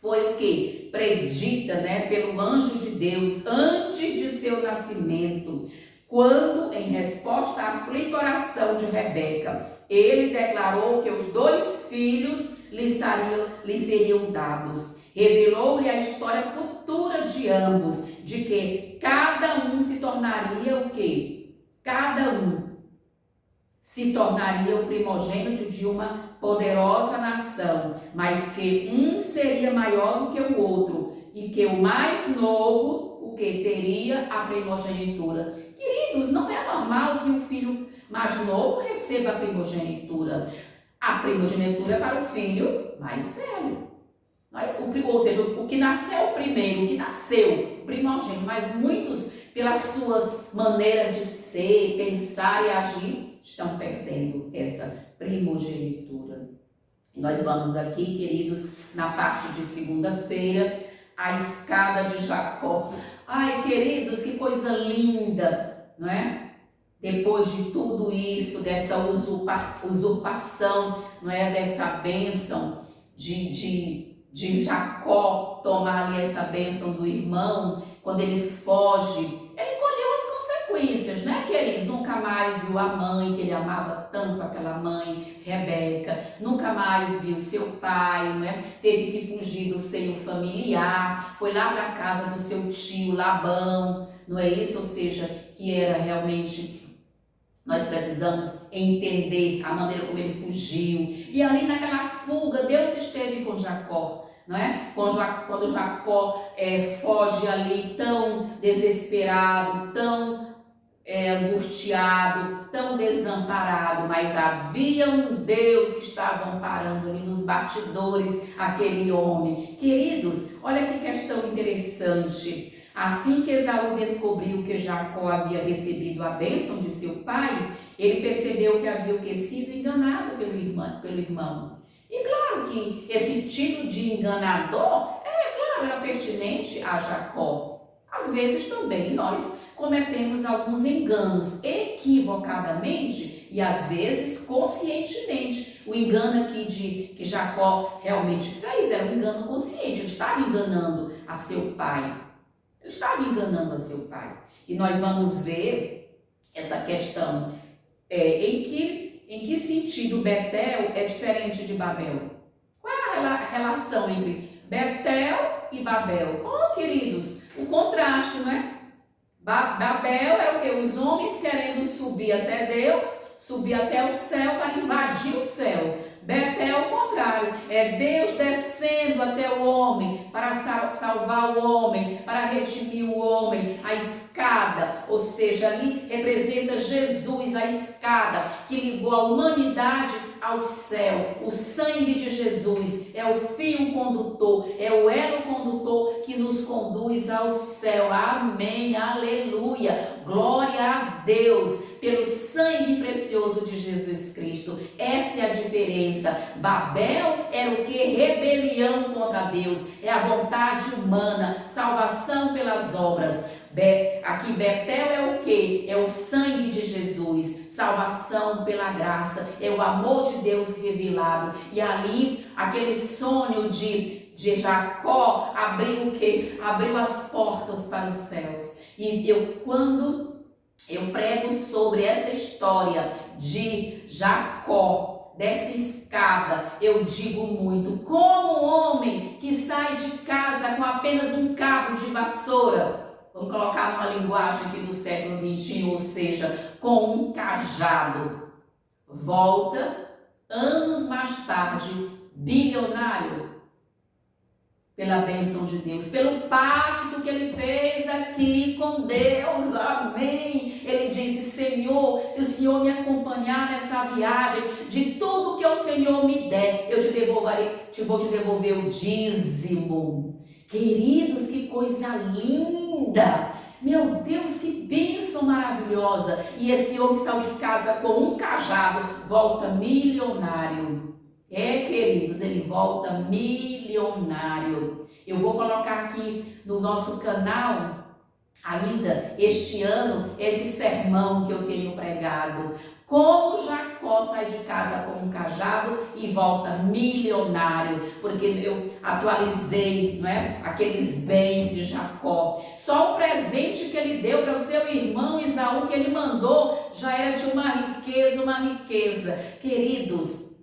foi o que? Predita, né, pelo anjo de Deus antes de seu nascimento, quando, em resposta à aflita oração de Rebeca, ele declarou que os 2 filhos lhe seriam dados. Revelou-lhe a história futura de ambos, de que cada um se tornaria o quê? Cada um se tornaria o primogênito de uma poderosa nação, mas que um seria maior do que o outro, e que o mais novo, o que teria a primogenitura. Queridos, não é normal que o filho mais novo receba a primogenitura. A primogenitura é para o filho mais velho. Ou seja, o que nasceu primeiro, o que nasceu, o primogênito, mas muitos, pelas suas maneiras de ser, pensar e agir, estão perdendo essa primogenitura. E nós vamos aqui, queridos, na parte de segunda-feira, a escada de Jacó. Ai, queridos, que coisa linda, não é? Depois de tudo isso, dessa usurpação, não é? Dessa bênção de Jacó tomar ali essa bênção do irmão, quando ele foge, ele colheu as consequências, né, queridos? Nunca mais viu a mãe, que ele amava tanto aquela mãe, Rebeca, nunca mais viu seu pai, né? Teve que fugir do seio familiar, foi lá para a casa do seu tio Labão, não é isso? Ou seja, que era realmente... Nós precisamos entender a maneira como ele fugiu. E ali naquela fuga, Deus esteve com Jacó, não é? Quando Jacó foge ali tão desesperado, tão angustiado, tão desamparado, mas havia um Deus que estava amparando ali nos bastidores aquele homem. Queridos, olha que questão interessante. Assim que Esaú descobriu que Jacó havia recebido a bênção de seu pai, ele percebeu que havia sido enganado pelo irmão. E claro que esse título de enganador, era pertinente a Jacó. Às vezes também nós cometemos alguns enganos equivocadamente e às vezes conscientemente. O engano aqui que Jacó realmente fez era um engano consciente, ele estava enganando a seu pai. Ele estava enganando a seu pai. E nós vamos ver essa questão. Em que sentido Betel é diferente de Babel? Qual é a relação entre Betel e Babel? Queridos, o contraste, não é? Babel era o quê? Os homens querendo subir até Deus, subir até o céu para invadir o céu. Betel é o contrário, é Deus descendo até o homem para salvar o homem, para redimir o homem. A escada, ou seja, ali representa Jesus, a escada que ligou a humanidade ao céu. O sangue de Jesus é o fio condutor, é o elo condutor que nos conduz ao céu. Amém, aleluia, glória a Deus pelo sangue precioso de Jesus Cristo. Essa é a diferença. Babel era o que? Rebelião contra Deus, é a vontade humana, salvação pelas obras. Aqui Betel é o que? É o sangue de Jesus, salvação pela graça, é o amor de Deus revelado. E ali, aquele sonho de Jacó abriu o que? Abriu as portas para os céus. E quando eu prego sobre essa história de Jacó, dessa escada, eu digo muito, como um homem que sai de casa com apenas um cabo de vassoura, vamos colocar numa linguagem aqui do século XXI, ou seja, com um cajado, volta anos mais tarde, bilionário, pela bênção de Deus, pelo pacto que ele fez aqui com Deus, amém. Ele disse: Senhor, se o Senhor me acompanhar nessa viagem, de tudo que o Senhor me der, eu vou te devolver o dízimo. Queridos, que coisa linda! Meu Deus, que bênção maravilhosa! E esse homem que saiu de casa com um cajado volta milionário. Queridos, ele volta milionário. Eu vou colocar aqui no nosso canal ainda este ano esse sermão que eu tenho pregado. Como Jacó sai de casa com um cajado e volta milionário, porque eu atualizei, não é, aqueles bens de Jacó. Só o presente que ele deu para o seu irmão Esaú, que ele mandou, já era de uma riqueza. Queridos,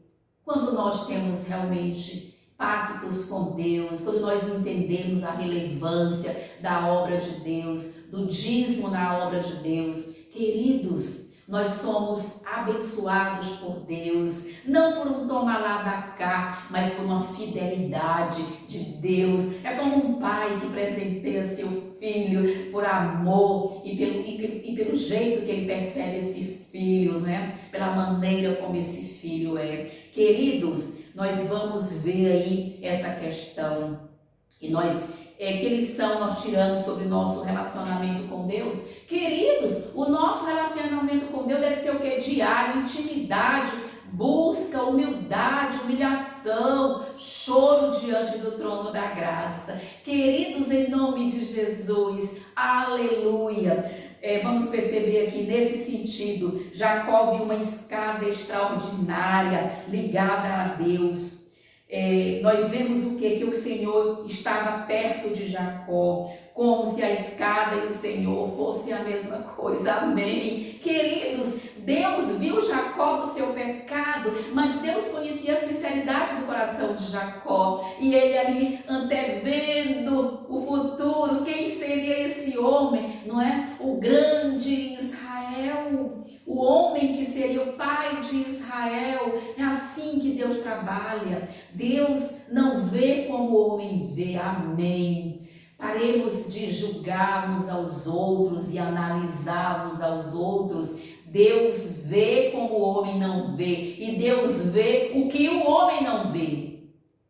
quando nós temos realmente pactos com Deus, quando nós entendemos a relevância da obra de Deus, do dízimo na obra de Deus, queridos, nós somos abençoados por Deus, não por um toma lá da cá, mas por uma fidelidade de Deus. É como um pai que presenteia seu filho por amor e pelo jeito que ele percebe esse filho, né? Pela maneira como esse filho é. Queridos, nós vamos ver aí essa questão. E que lição nós tiramos sobre o nosso relacionamento com Deus? Queridos, o nosso relacionamento com Deus deve ser o quê? Diário, intimidade, busca, humildade, humilhação, choro diante do trono da graça. Queridos, em nome de Jesus, aleluia. Vamos perceber aqui nesse sentido, Jacó viu uma escada extraordinária ligada a Deus. Nós vemos o quê? Que o Senhor estava perto de Jacó, como se a escada e o Senhor fossem a mesma coisa, amém? Queridos, Deus viu Jacó do seu pecado, mas Deus conhecia a sinceridade do coração de Jacó, e ele ali antevendo o futuro, quem seria esse homem, não é? O grande Israel, o homem que seria o pai de Israel. É assim que Deus trabalha. Deus não vê como o homem vê, amém. Paremos de julgar uns aos outros e analisar uns aos outros. Deus vê como o homem não vê, e Deus vê o que o homem não vê.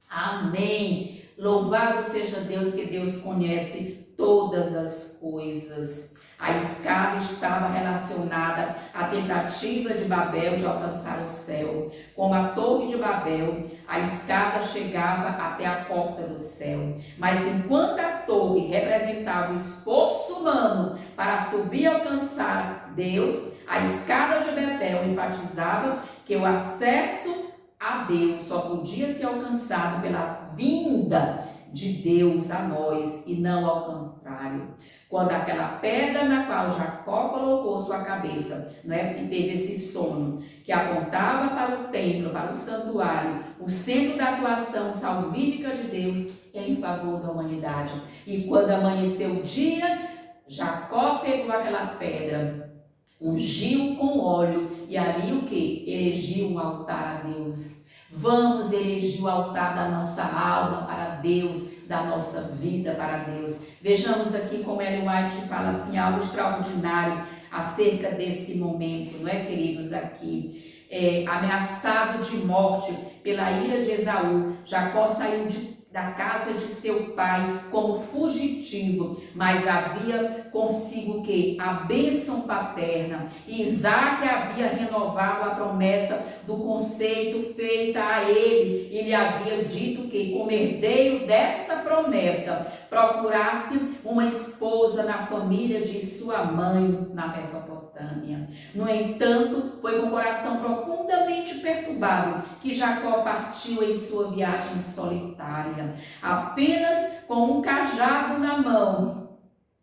Amém. Louvado seja Deus, que Deus conhece todas as coisas. A escada estava relacionada à tentativa de Babel de alcançar o céu. Como a torre de Babel, a escada chegava até a porta do céu. Mas enquanto a torre representava o esforço humano para subir e alcançar Deus, a escada de Betel enfatizava que o acesso a Deus só podia ser alcançado pela vinda de Deus a nós e não ao contrário. Quando aquela pedra na qual Jacó colocou sua cabeça, né, e teve esse sonho, que apontava para o templo, para o santuário, o centro da atuação salvífica de Deus em favor da humanidade. E quando amanheceu o dia, Jacó pegou aquela pedra, ungiu com óleo e ali o que? Erigiu um altar a Deus. Vamos erigir o altar da nossa alma para Deus, da nossa vida para Deus. Vejamos aqui como Ellen White fala assim, algo extraordinário acerca desse momento, não é, queridos? Aqui, ameaçado de morte pela ira de Esaú, Jacó saiu da casa de seu pai como fugitivo, mas havia consigo que a bênção paterna. Isaac havia renovado a promessa do conceito feita a ele e lhe havia dito que, como herdeiro dessa promessa, procurasse uma esposa na família de sua mãe na Mesopotâmia. No entanto, foi com o coração profundamente perturbado que Jacó partiu em sua viagem solitária. Apenas com um cajado na mão,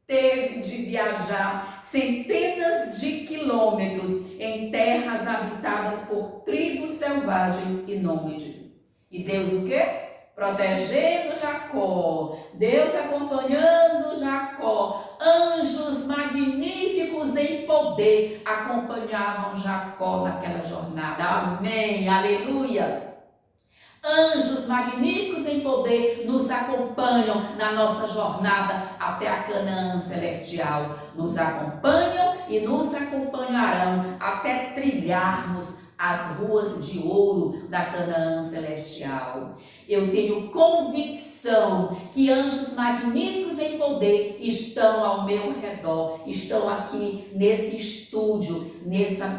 teve de viajar centenas de quilômetros em terras habitadas por tribos selvagens e nômades. E Deus o quê? Protegendo Jacó, Deus acompanhando Jacó, anjos magníficos em poder acompanhavam Jacó naquela jornada, amém, aleluia. Anjos magníficos em poder nos acompanham na nossa jornada até a Canaã celestial, nos acompanham e nos acompanharão até trilharmos as ruas de ouro da Canaã celestial. Eu tenho convicção que anjos magníficos em poder estão ao meu redor, estão aqui nesse estúdio,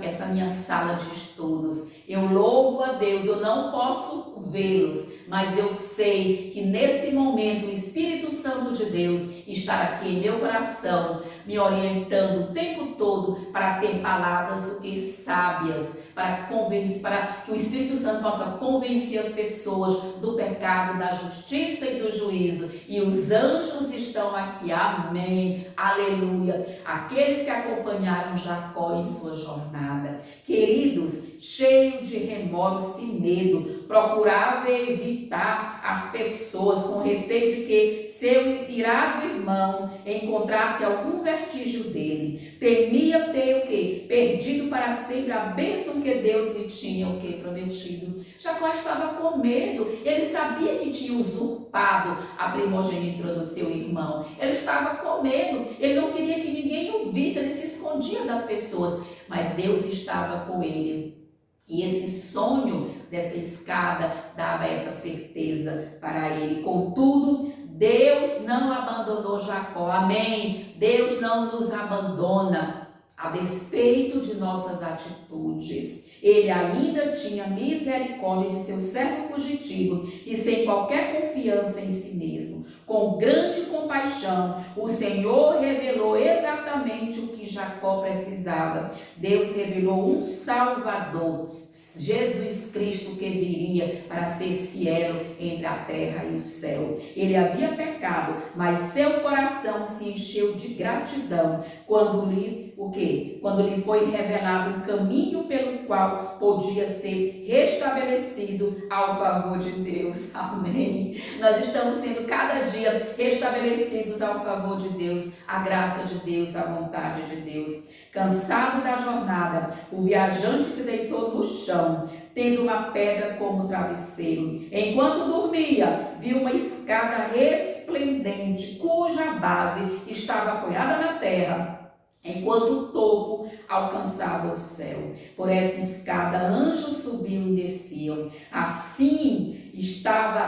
essa minha sala de estudos. Eu louvo a Deus, eu não posso vê-los, mas eu sei que nesse momento o Espírito Santo de Deus está aqui em meu coração, me orientando o tempo todo para ter palavras sábias, para que o Espírito Santo possa convencer as pessoas do pecado, da justiça e do juízo. E os anjos estão aqui, amém, aleluia. Aqueles que acompanharam Jacó em sua jornada. Queridos, cheio de remorso e medo, procurava evitar as pessoas com receio de que seu irado irmão encontrasse algum vestígio dele. Temia ter o quê? Perdido para sempre a bênção que Deus lhe tinha o quê? Prometido. Jacó estava com medo, ele sabia que tinha usurpado a primogenitura do seu irmão. Ele estava com medo, ele não queria que ninguém o visse, ele se escondia das pessoas, mas Deus estava com ele. E esse sonho dessa escada dava essa certeza para ele. Contudo, Deus não abandonou Jacó, amém? Deus não nos abandona, a despeito de nossas atitudes. Ele ainda tinha misericórdia de seu servo fugitivo e sem qualquer confiança em si mesmo. Com grande compaixão, o Senhor revelou exatamente o que Jacó precisava. Deus revelou um Salvador, Jesus Cristo, que viria para ser esse elo entre a terra e o céu. Ele havia pecado, mas seu coração se encheu de gratidão quando lhe foi revelado um caminho pelo qual podia ser restabelecido ao favor de Deus. Amém. Nós estamos sendo cada dia restabelecidos ao favor de Deus, a graça de Deus, a vontade de Deus. Cansado da jornada, o viajante se deitou no chão, tendo uma pedra como travesseiro. Enquanto dormia, viu uma escada resplendente, cuja base estava apoiada na terra, enquanto o topo alcançava o céu. Por essa escada, anjos subiam e desciam. Assim estava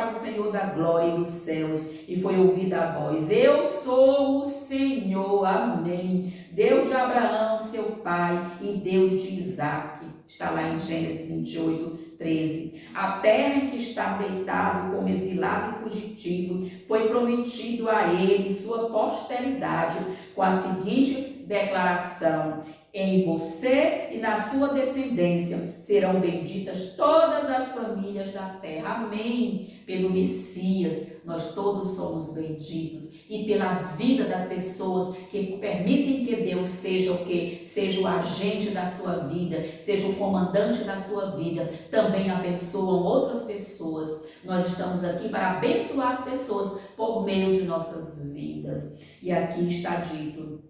o Senhor da glória e dos céus, e foi ouvida a voz: Eu sou o Senhor, amém, Deus de Abraão, seu pai, e Deus de Isaque. Está lá em Gênesis 28, 13. A terra em que está deitado como exilado e fugitivo foi prometido a ele e sua posteridade com a seguinte declaração: em você e na sua descendência serão benditas todas as famílias da terra. Amém. Pelo Messias, nós todos somos benditos. E pela vida das pessoas que permitem que Deus seja o quê? Seja o agente da sua vida, seja o comandante da sua vida, também abençoam outras pessoas. Nós estamos aqui para abençoar as pessoas por meio de nossas vidas. E aqui está dito: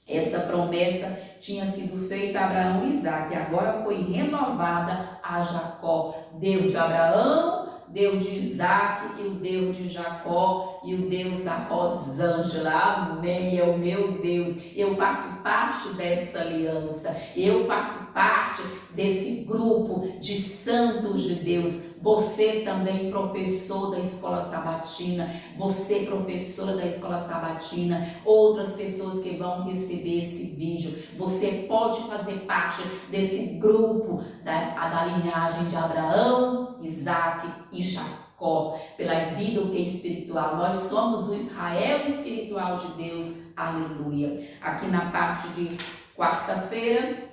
essa promessa tinha sido feita a Abraão e Isaque, agora foi renovada a Jacó. Deus de Abraão, Deus de Isaque e o Deus de Jacó e o Deus da Rosângela. Amém, é o meu Deus. Eu faço parte dessa aliança, eu faço parte desse grupo de santos de Deus. Você também, professor da escola sabatina, você, professora da escola sabatina, outras pessoas que vão receber esse vídeo, você pode fazer parte desse grupo da linhagem de Abraão, Isaque e Jacó, pela vida espiritual. Nós somos o Israel espiritual de Deus, aleluia. Aqui na parte de quarta-feira,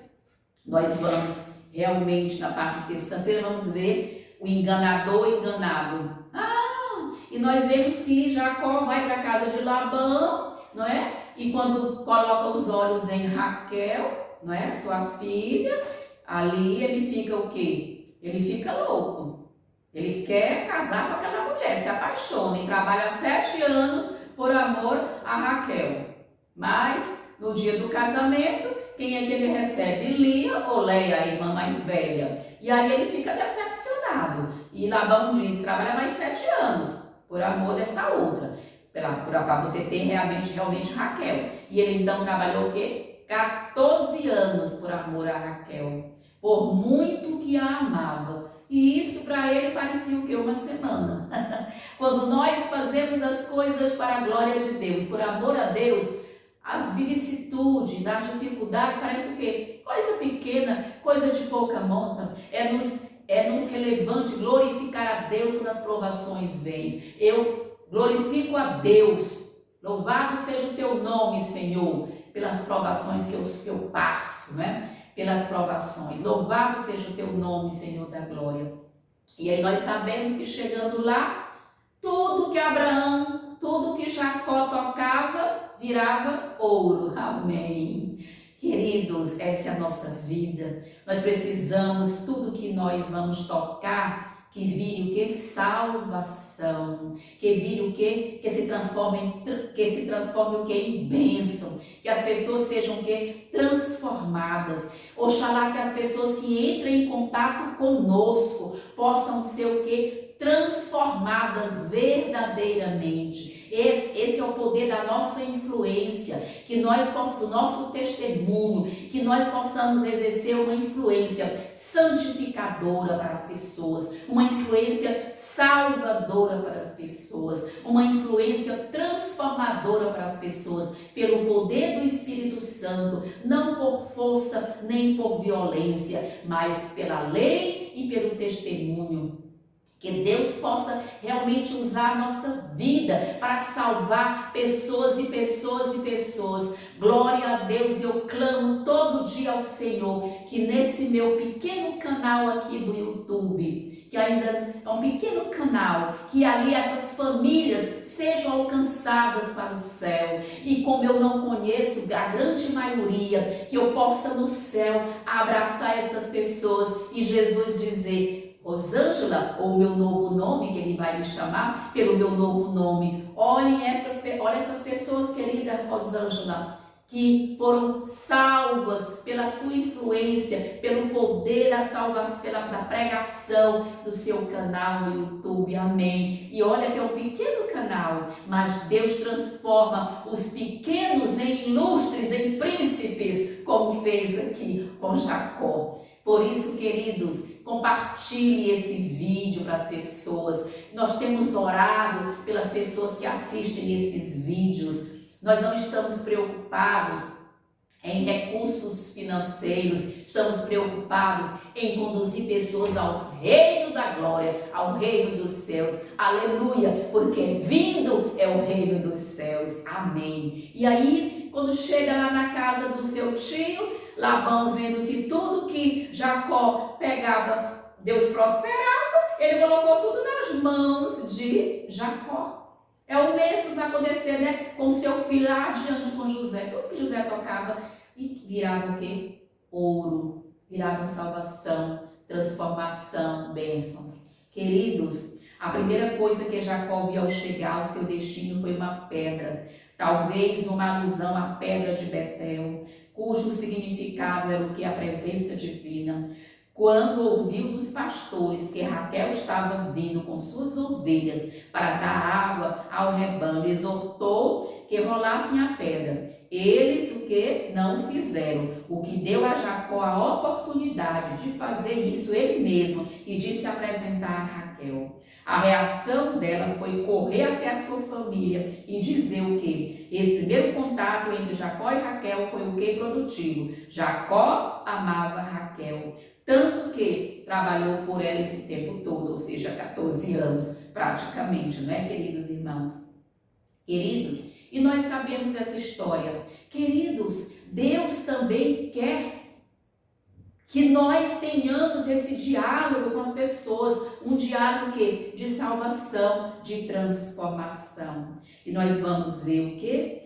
nós vamos realmente, na parte de terça-feira, vamos ver o enganador enganado. E nós vemos que Jacó vai para a casa de Labão, não é? E quando coloca os olhos em Raquel, não é? Sua filha, ali ele fica o quê? Ele fica louco. Ele quer casar com aquela mulher, se apaixona e trabalha 7 anos por amor a Raquel. Mas no dia do casamento, quem é que ele recebe? Lia ou Leia, a irmã mais velha. E aí ele fica decepcionado. E Labão diz: trabalha mais 7 anos por amor dessa outra, para você ter realmente Raquel. E ele então trabalhou o quê? 14 anos por amor a Raquel, por muito que a amava. E isso para ele parecia o quê? Uma semana. Quando nós fazemos as coisas para a glória de Deus, por amor a Deus, as vicissitudes, as dificuldades, parece o quê? Coisa pequena, coisa de pouca monta. É nos relevante glorificar a Deus quando as provações vêm. Eu glorifico a Deus. Louvado seja o teu nome, Senhor, pelas provações que eu passo, né? Pelas provações. Louvado seja o teu nome, Senhor da glória. E aí nós sabemos que chegando lá, tudo que Abraão, tudo que Jacó tocava, virava ouro. Amém. Queridos, essa é a nossa vida. Nós precisamos, tudo que nós vamos tocar, que vire o que? Salvação. Que vire o que? Que se transforme o que? Em bênção. Que as pessoas sejam o que? Transformadas. Oxalá que as pessoas que entrem em contato conosco possam ser o que? Transformadas verdadeiramente. Esse é o poder da nossa influência, que nós possamos, do nosso testemunho, que nós possamos exercer uma influência santificadora para as pessoas, uma influência salvadora para as pessoas, uma influência transformadora para as pessoas, pelo poder do Espírito Santo, não por força nem por violência, mas pela lei e pelo testemunho. Que Deus possa realmente usar a nossa vida para salvar pessoas e pessoas e pessoas. Glória a Deus, eu clamo todo dia ao Senhor, que nesse meu pequeno canal aqui do YouTube, que ainda é um pequeno canal, que ali essas famílias sejam alcançadas para o céu. E como eu não conheço a grande maioria, que eu possa no céu abraçar essas pessoas e Jesus dizer: Rosângela, ou o meu novo nome, que ele vai me chamar pelo meu novo nome. Olha essas pessoas, querida Rosângela, que foram salvas pela sua influência, pelo poder da salvação, da pregação do seu canal no YouTube. Amém. E olha que é um pequeno canal, mas Deus transforma os pequenos em ilustres, em príncipes, como fez aqui com Jacó. Por isso, queridos, compartilhe esse vídeo para as pessoas. Nós temos orado pelas pessoas que assistem esses vídeos. Nós não estamos preocupados em recursos financeiros, estamos preocupados em conduzir pessoas ao reino da glória, ao reino dos céus. Aleluia, porque vindo é o reino dos céus. Amém. E aí, quando chega lá na casa do seu tio, Labão, vendo que tudo que Jacó pegava, Deus prosperava, ele colocou tudo nas mãos de Jacó. É o mesmo que vai acontecer, né, com seu filho lá adiante com José. Tudo que José tocava e virava o quê? Ouro, virava salvação, transformação, bênçãos. Queridos, a primeira coisa que Jacó viu ao chegar ao seu destino foi uma pedra, talvez uma alusão à pedra de Betel, cujo significado era o que? A presença divina. Quando ouviu dos pastores que Raquel estava vindo com suas ovelhas para dar água ao rebanho, exortou que rolassem a pedra. Eles o que? Não fizeram, o que deu a Jacó a oportunidade de fazer isso ele mesmo e de se apresentar a Raquel. A reação dela foi correr até a sua família e dizer o quê? Esse primeiro contato entre Jacó e Raquel foi o que? Produtivo. Jacó amava Raquel, tanto que trabalhou por ela esse tempo todo, ou seja, 14 anos praticamente, não é, queridos irmãos? Queridos, e nós sabemos essa história. Queridos, Deus também quer que nós tenhamos esse diálogo com as pessoas, um diálogo que? De salvação, de transformação. E nós vamos ver o que?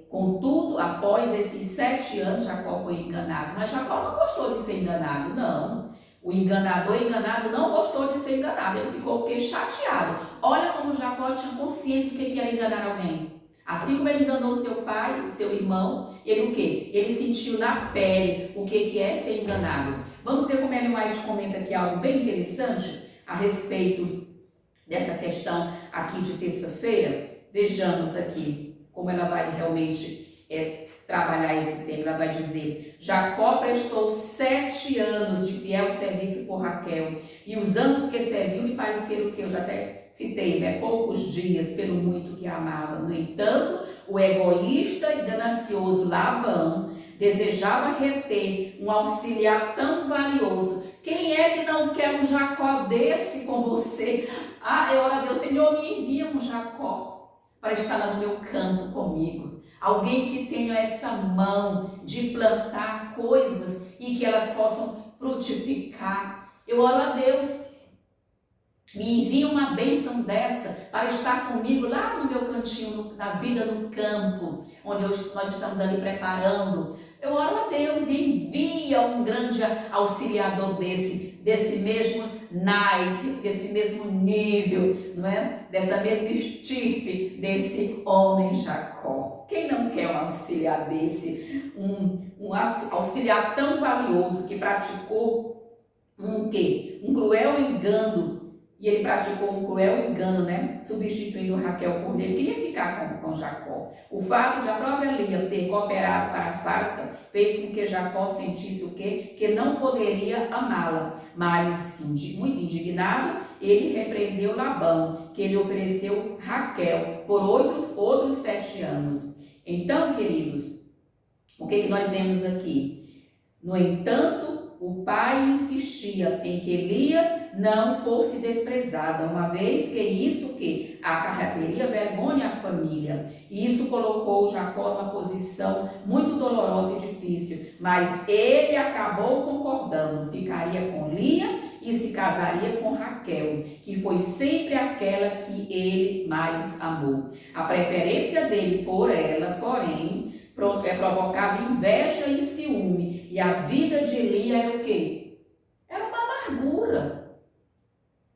Contudo, após esses 7 anos, Jacó foi enganado. Mas Jacó não gostou de ser enganado, não. O enganador enganado não gostou de ser enganado. Ele ficou chateado. Olha como Jacó tinha consciência do que era enganar alguém. Assim como ele enganou seu pai, o seu irmão, ele o quê? Ele sentiu na pele o que é ser enganado. Vamos ver como Ellen White comenta aqui algo bem interessante a respeito dessa questão aqui de terça-feira. Vejamos aqui como ela vai realmente trabalhar esse tema. Ela vai dizer: Jacó prestou 7 anos de fiel serviço por Raquel, e os anos que serviu lhe pareceram o que eu já até citei, né? Poucos dias, pelo muito que a amava. No entanto, o egoísta e ganancioso Labão desejava reter um auxiliar tão valioso. Quem é que não quer um Jacó desse com você? Ah, eu oro a Deus: Senhor, me envia um Jacó para estar lá no meu campo comigo. Alguém que tenha essa mão de plantar coisas e que elas possam frutificar. Eu oro a Deus: me envia uma bênção dessa para estar comigo lá no meu cantinho, na vida no campo, onde nós estamos ali preparando. Eu oro a Deus e envia um grande auxiliador desse mesmo naipe, desse mesmo nível, não é? Dessa mesma estirpe desse homem Jacó. Quem não quer um auxiliar desse? Um auxiliar tão valioso que praticou um cruel engano E ele praticou um cruel engano, né? Substituindo Raquel por ele. Ele queria ficar com Jacó. O fato de a própria Lia ter cooperado para a farsa fez com que Jacó sentisse o quê? Que não poderia amá-la. Mas, muito indignado, ele repreendeu Labão, que ele ofereceu Raquel por outros 7 anos. Então, queridos, o que nós vemos aqui? No entanto, o pai insistia em que Lia não fosse desprezada, uma vez que isso que acarreteria vergonha à família. E isso colocou Jacó numa posição muito dolorosa e difícil, mas ele acabou concordando, ficaria com Lia e se casaria com Raquel, que foi sempre aquela que ele mais amou. A preferência dele por ela, porém, provocava inveja e ciúme, e a vida de Lia era o quê? Era uma amargura.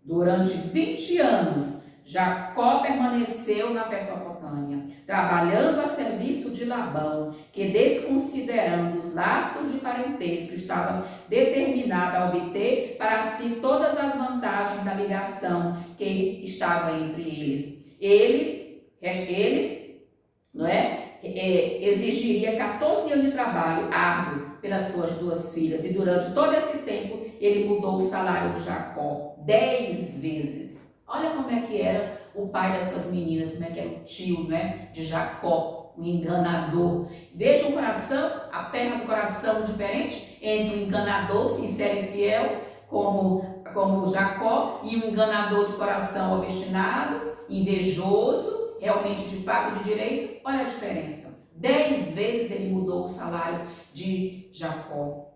Durante 20 anos, Jacó permaneceu na Mesopotâmia, trabalhando a serviço de Labão, que, desconsiderando os laços de parentesco, estava determinado a obter para si todas as vantagens da ligação que estava entre eles. Ele não é? Exigiria 14 anos de trabalho árduo pelas suas 2 filhas, e durante todo esse tempo ele mudou o salário de Jacó 10 vezes. Olha como é que era o pai dessas meninas, como é que era o tio, né, de Jacó, o enganador. Veja o coração, a terra do coração diferente entre um enganador sincero e fiel, como Jacó, e um enganador de coração obstinado, invejoso, realmente de fato de direito. Olha a diferença. 10 vezes ele mudou o salário de Jacó.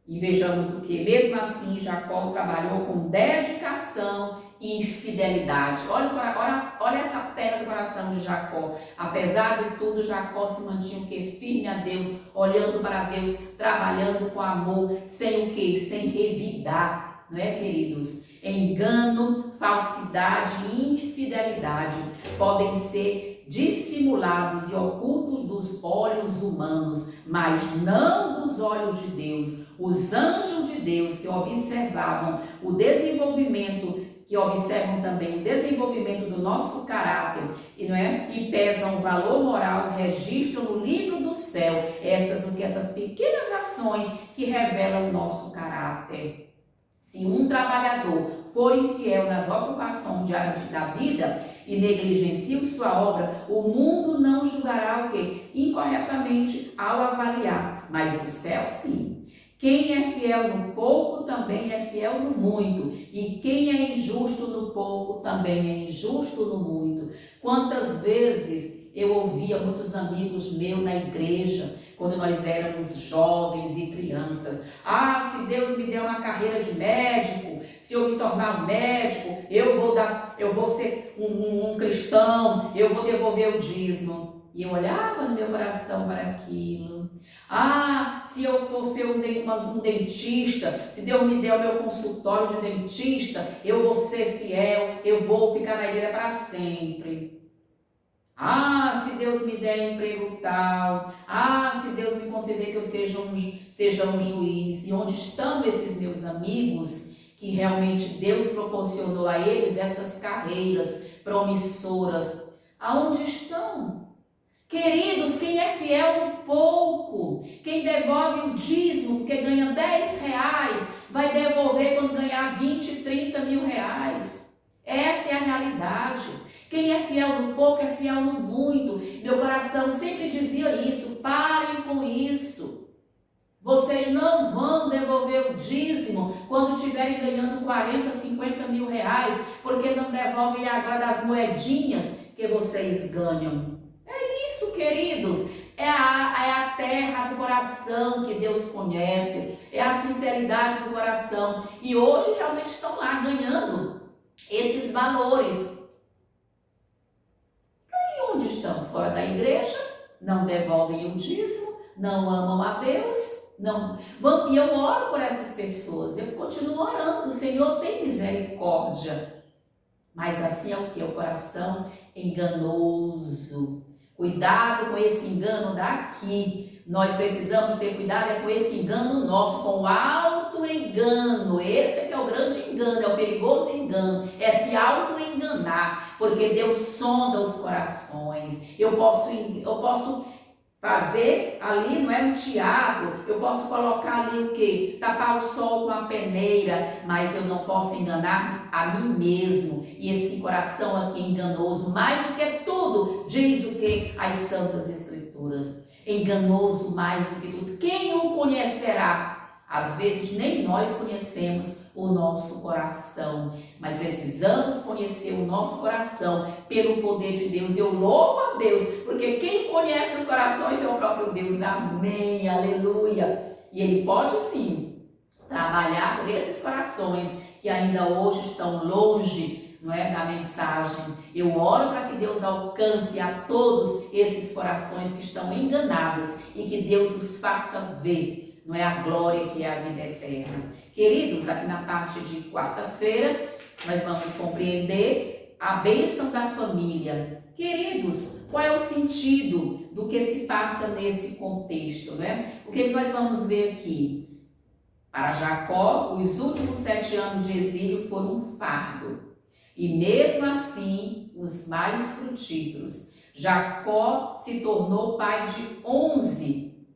E vejamos o que, mesmo assim, Jacó trabalhou com dedicação e fidelidade. Olha essa terra do coração de Jacó. Apesar de tudo, Jacó se mantinha o que? Firme a Deus, olhando para Deus, trabalhando com amor, sem o que? Sem revidar, não é, queridos? Engano, falsidade e infidelidade podem ser dissimulados e ocultos dos olhos humanos, mas não dos olhos de Deus. Os anjos de Deus que observam o desenvolvimento, que observam também o desenvolvimento do nosso caráter e pesam o valor moral, registram no livro do céu essas pequenas ações que revelam o nosso caráter. Se um trabalhador for infiel nas ocupações diárias da vida e negligencia sua obra, o mundo não julgará o quê? Incorretamente ao avaliar, mas o céu sim. Quem é fiel no pouco também é fiel no muito, e quem é injusto no pouco também é injusto no muito. Quantas vezes eu ouvia muitos amigos meus na igreja, quando nós éramos jovens e crianças: ah, se Deus me der uma carreira de médico, se eu me tornar um médico, eu vou ser um cristão, eu vou devolver o dízimo. E eu olhava no meu coração para aquilo. Ah, se eu for ser um dentista, se Deus me der o meu consultório de dentista, eu vou ser fiel, eu vou ficar na igreja para sempre. Ah, se Deus me der emprego tal. Ah, se Deus me conceder que eu seja um juiz. E onde estão esses meus amigos que realmente Deus proporcionou a eles essas carreiras promissoras? Aonde estão? Queridos, quem é fiel no pouco, quem devolve o dízimo, porque ganha 10 reais, vai devolver quando ganhar 20, 30 mil reais. Essa é a realidade. Quem é fiel no pouco é fiel no muito. Meu coração sempre dizia isso: parem com isso. Vocês não vão devolver o dízimo quando estiverem ganhando 40, 50 mil reais, porque não devolvem agora das moedinhas que vocês ganham. É isso, queridos. É a terra do coração que Deus conhece, é a sinceridade do coração. E hoje realmente estão lá ganhando esses valores. Onde estão? Fora da igreja, não devolvem o dízimo, não amam a Deus, não. E eu oro por essas pessoas, eu continuo orando: Senhor, tem misericórdia. Mas assim é o que? O coração enganoso, Cuidado com esse engano daqui. Nós precisamos ter cuidado com esse engano nosso, com o auto-engano. Esse é que é o grande engano, é o perigoso engano, é se auto-enganar, porque Deus sonda os corações. Eu posso fazer ali, não é um teatro, eu posso colocar ali o quê? Tapar o sol com a peneira, mas eu não posso enganar a mim mesmo. E esse coração aqui enganoso, mais do que tudo, diz o que? As Santas Escrituras. Enganoso mais do que tudo. Quem o conhecerá? Às vezes nem nós conhecemos o nosso coração, mas precisamos conhecer o nosso coração pelo poder de Deus. Eu louvo a Deus, porque quem conhece os corações é o próprio Deus. Amém, aleluia. E Ele pode sim trabalhar por esses corações que ainda hoje estão longe, não é, da mensagem. Eu oro para que Deus alcance a todos esses corações que estão enganados e que Deus os faça ver, não é, a glória que é a vida eterna. Queridos, aqui na parte de quarta-feira, nós vamos compreender a bênção da família. Queridos, qual é o sentido do que se passa nesse contexto, né? O que nós vamos ver aqui? Para Jacó, os últimos 7 anos de exílio foram um fardo, e mesmo assim, os mais frutíferos. Jacó se tornou pai de 11.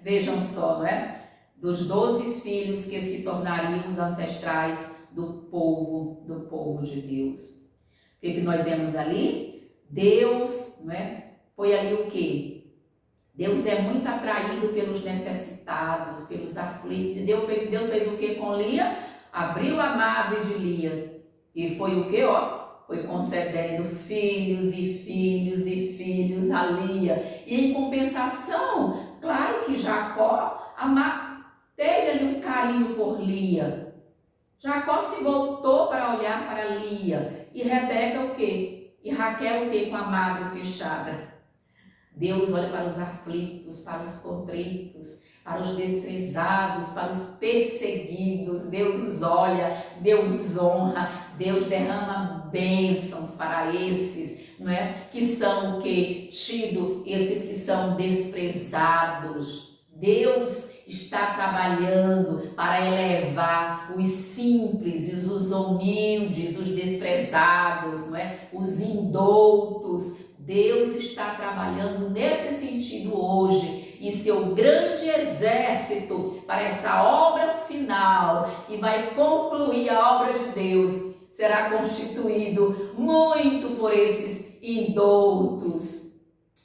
Vejam só, não é? Dos 12 filhos que se tornariam os ancestrais do povo de Deus. O que nós vemos ali? Deus, não é? Foi ali o quê? Deus é muito atraído pelos necessitados, pelos aflitos. E Deus fez o que com Lia? Abriu a madre de Lia. E foi o que? Foi concedendo filhos e filhos e filhos a Lia. E em compensação, claro que Jacó teve ali um carinho por Lia. Jacó se voltou para olhar para Lia. E Rebeca o quê? E Raquel o quê? Com a madre fechada. Deus olha para os aflitos, para os contritos, para os desprezados, para os perseguidos. Deus olha, Deus honra, Deus derrama bênçãos para esses, não é? Que são o quê? Esses que são desprezados. Deus está trabalhando para elevar os simples, os humildes, os desprezados, não é? Os indoutos. Deus está trabalhando nesse sentido hoje, e seu grande exército para essa obra final, que vai concluir a obra de Deus, será constituído muito por esses indoutos,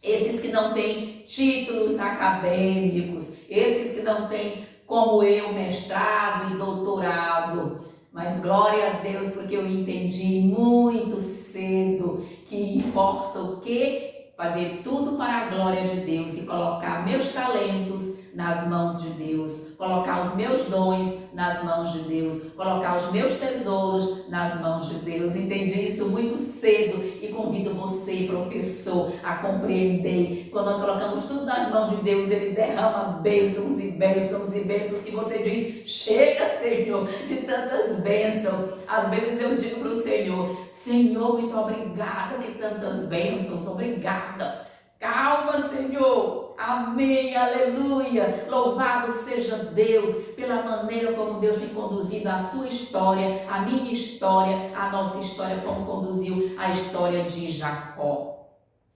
esses que não têm títulos acadêmicos, esses que não têm, como eu, mestrado e doutorado. Mas glória a Deus, porque eu entendi muito cedo que importa o quê? Fazer tudo para a glória de Deus e colocar meus talentos nas mãos de Deus, colocar os meus dons nas mãos de Deus, colocar os meus tesouros nas mãos de Deus. Entendi isso muito cedo e convido você, professor, a compreender. Quando nós colocamos tudo nas mãos de Deus, Ele derrama bênçãos e bênçãos e bênçãos que você diz: chega, Senhor, de tantas bênçãos. Às vezes eu digo para o Senhor: Senhor, muito obrigada que tantas bênçãos, obrigada. Calma, Senhor. Amém, aleluia. Louvado seja Deus pela maneira como Deus tem conduzido a sua história, a minha história, a nossa história, como conduziu a história de Jacó.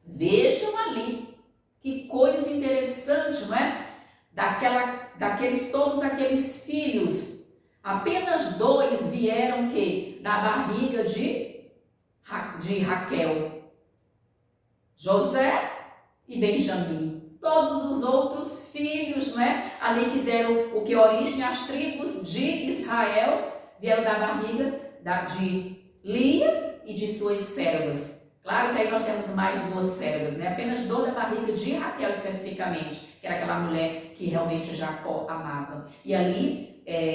Vejam ali, que coisa interessante, não é? Todos aqueles filhos, apenas 2 vieram que da barriga de Raquel, José e Benjamim. Todos os outros filhos, né, ali que deram o que origem às tribos de Israel, vieram da barriga de Lia e de suas servas. Claro que aí nós temos mais 2 servas, né? Apenas 2 da barriga de Raquel especificamente, que era aquela mulher que realmente Jacó amava. E ali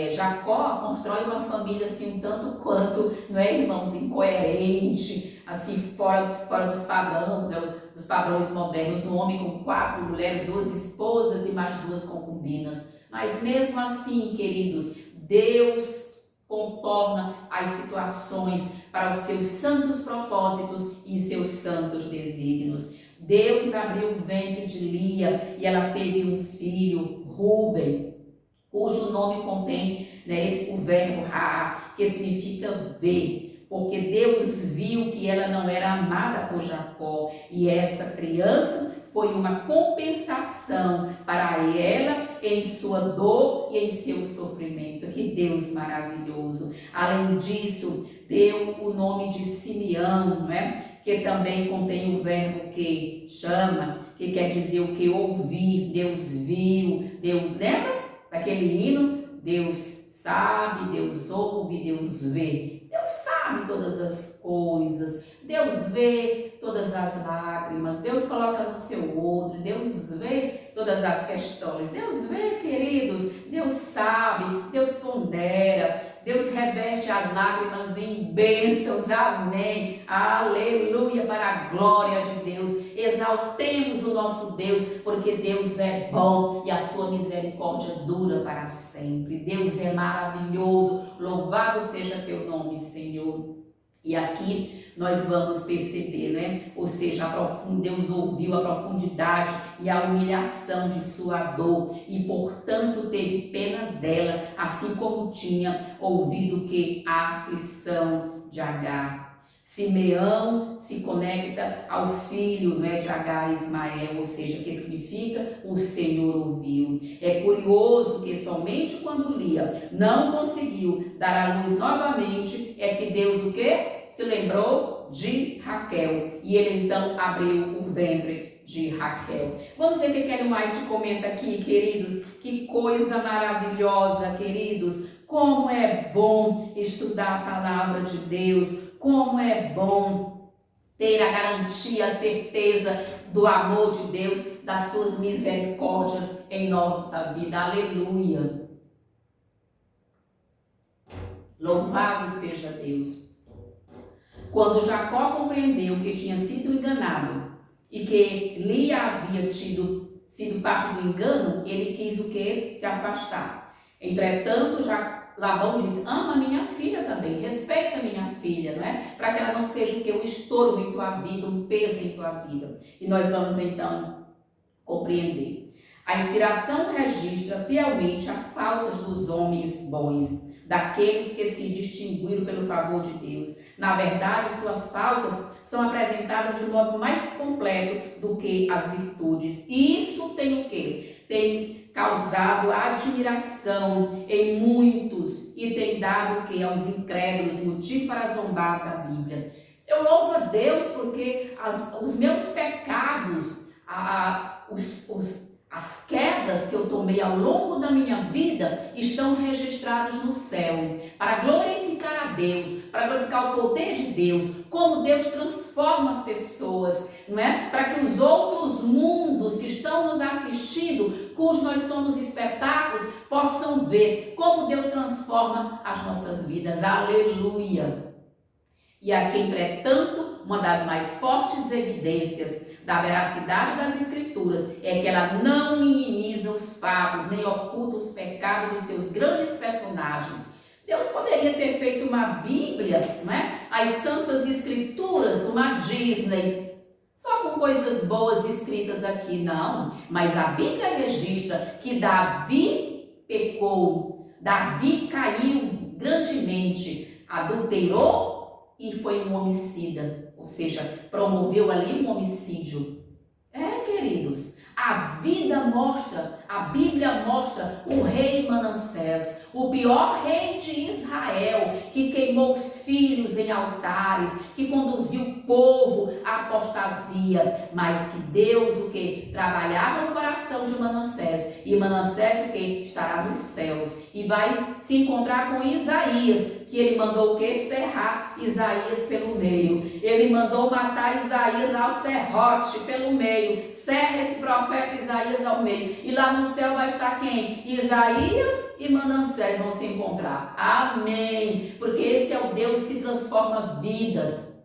Jacó constrói uma família assim um tanto quanto, não é, irmãos, incoerente, assim fora dos padrões, né? Dos padrões modernos, um homem com 4 mulheres, 2 esposas e mais 2 concubinas. Mas mesmo assim, queridos, Deus contorna as situações para os seus santos propósitos e seus santos desígnios. Deus abriu o ventre de Lia e ela teve um filho, Rúben, cujo nome contém, né, o verbo Ra, que significa ver, porque Deus viu que ela não era amada por Jacó e essa criança foi uma compensação para ela em sua dor e em seu sofrimento. Que Deus maravilhoso! Além disso, deu o nome de Simeão, né? Que também contém o verbo que chama, que quer dizer o que? Ouvir. Deus viu, Deus, lembra daquele hino? Deus sabe, Deus ouve, Deus vê. Deus sabe todas as coisas, Deus vê todas as lágrimas, Deus coloca no seu odre, Deus vê todas as questões, Deus vê, queridos, Deus sabe, Deus pondera, Deus reverte as lágrimas em bênçãos, amém, aleluia, para a glória de Deus. Exaltemos o nosso Deus, porque Deus é bom e a sua misericórdia dura para sempre. Deus é maravilhoso, louvado seja teu nome, Senhor. E aqui nós vamos perceber, né? Ou seja, Deus ouviu a profundidade e a humilhação de sua dor e, portanto, teve pena dela, assim como tinha ouvido que a aflição de Agar. Simeão se conecta ao filho, né, de Agar, Ismael, ou seja, que significa o Senhor ouviu. É curioso que somente quando Lia não conseguiu dar à luz novamente, é que Deus o quê? Se lembrou de Raquel. E ele então abriu o ventre de Raquel. Vamos ver o que Ellen White comenta aqui, queridos. Que coisa maravilhosa, queridos. Como é bom estudar a palavra de Deus. Como é bom ter a garantia, a certeza do amor de Deus, das suas misericórdias em nossa vida. Aleluia. Louvado seja Deus. Quando Jacó compreendeu que tinha sido enganado e que Lia havia sido parte do engano, ele quis o quê? Se afastar. Entretanto, Labão diz, ama minha filha também, respeita minha filha, não é? Para que ela não seja o que? Um estorvo em tua vida, um peso em tua vida. E nós vamos então compreender. A inspiração registra fielmente as faltas dos homens bons, daqueles que se distinguiram pelo favor de Deus. Na verdade, suas faltas são apresentadas de um modo mais completo do que as virtudes. E isso tem o quê? Tem causado admiração em muitos e tem dado o que? Aos incrédulos, motivo para zombar da Bíblia. Eu louvo a Deus porque os meus pecados, as quedas que eu tomei ao longo da minha vida estão registradas no céu, para glorificar a Deus, para glorificar o poder de Deus, como Deus transforma as pessoas, não é? Para que os outros mundos que estão nos assistindo, cujos nós somos espetáculos, possam ver como Deus transforma as nossas vidas. Aleluia! E aqui, entretanto, uma das mais fortes evidências da veracidade das Escrituras é que ela não minimiza os fatos, nem oculta os pecados de seus grandes personagens. Deus poderia ter feito uma Bíblia, não é? As Santas Escrituras, uma Disney, só com coisas boas escritas aqui, não. Mas a Bíblia registra que Davi pecou, Davi caiu grandemente, adulterou e foi um homicida. Ou seja, promoveu ali um homicídio. Queridos, a vida mostra, a Bíblia mostra o rei Manassés, o pior rei de Israel, que queimou os filhos em altares, que conduziu o povo à apostasia, mas que Deus, o que? Trabalhava no coração de Manassés, e Manassés, o que? Estará nos céus, e vai se encontrar com Isaías, que ele mandou o que? Serrar Isaías pelo meio. Ele mandou matar Isaías ao serrote pelo meio. Serra esse profeta Isaías ao meio. E lá no céu vai estar quem? Isaías e Manassés vão se encontrar. Amém. Porque esse é o Deus que transforma vidas.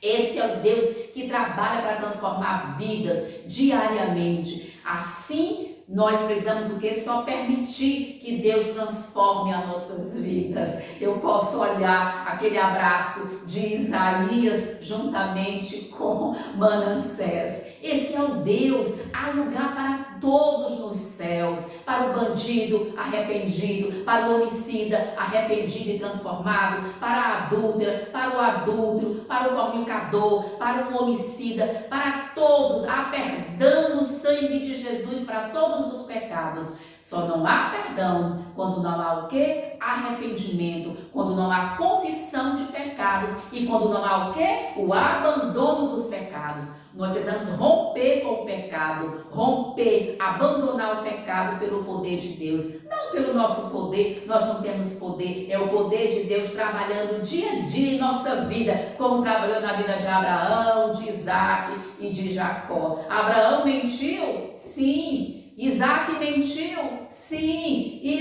Esse é o Deus que trabalha para transformar vidas diariamente. Assim, nós precisamos o quê? Só permitir que Deus transforme as nossas vidas. Eu posso olhar aquele abraço de Isaías juntamente com Manassés. Esse é o Deus. Há lugar para todos nos céus, para o bandido arrependido, para o homicida arrependido e transformado, para a adúltera, para o adúltero, para o fornicador, para o homicida, para todos. Há perdão no sangue de Jesus para todos os pecados. Só não há perdão quando não há o quê? Arrependimento, quando não há confissão de pecados e quando não há o quê? O abandono dos pecados. Nós precisamos romper com o pecado, romper, abandonar o pecado pelo poder de Deus, não pelo nosso poder. Nós não temos poder, é o poder de Deus trabalhando dia a dia em nossa vida, como trabalhou na vida de Abraão, de Isaac e de Jacó. Abraão mentiu? Sim. Isaac mentiu? Sim. E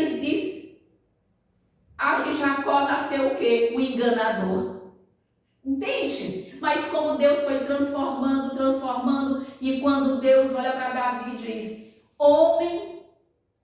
Jacó nasceu o quê? O enganador. Entende? Mas como Deus foi transformando, e quando Deus olha para Davi e diz, homem,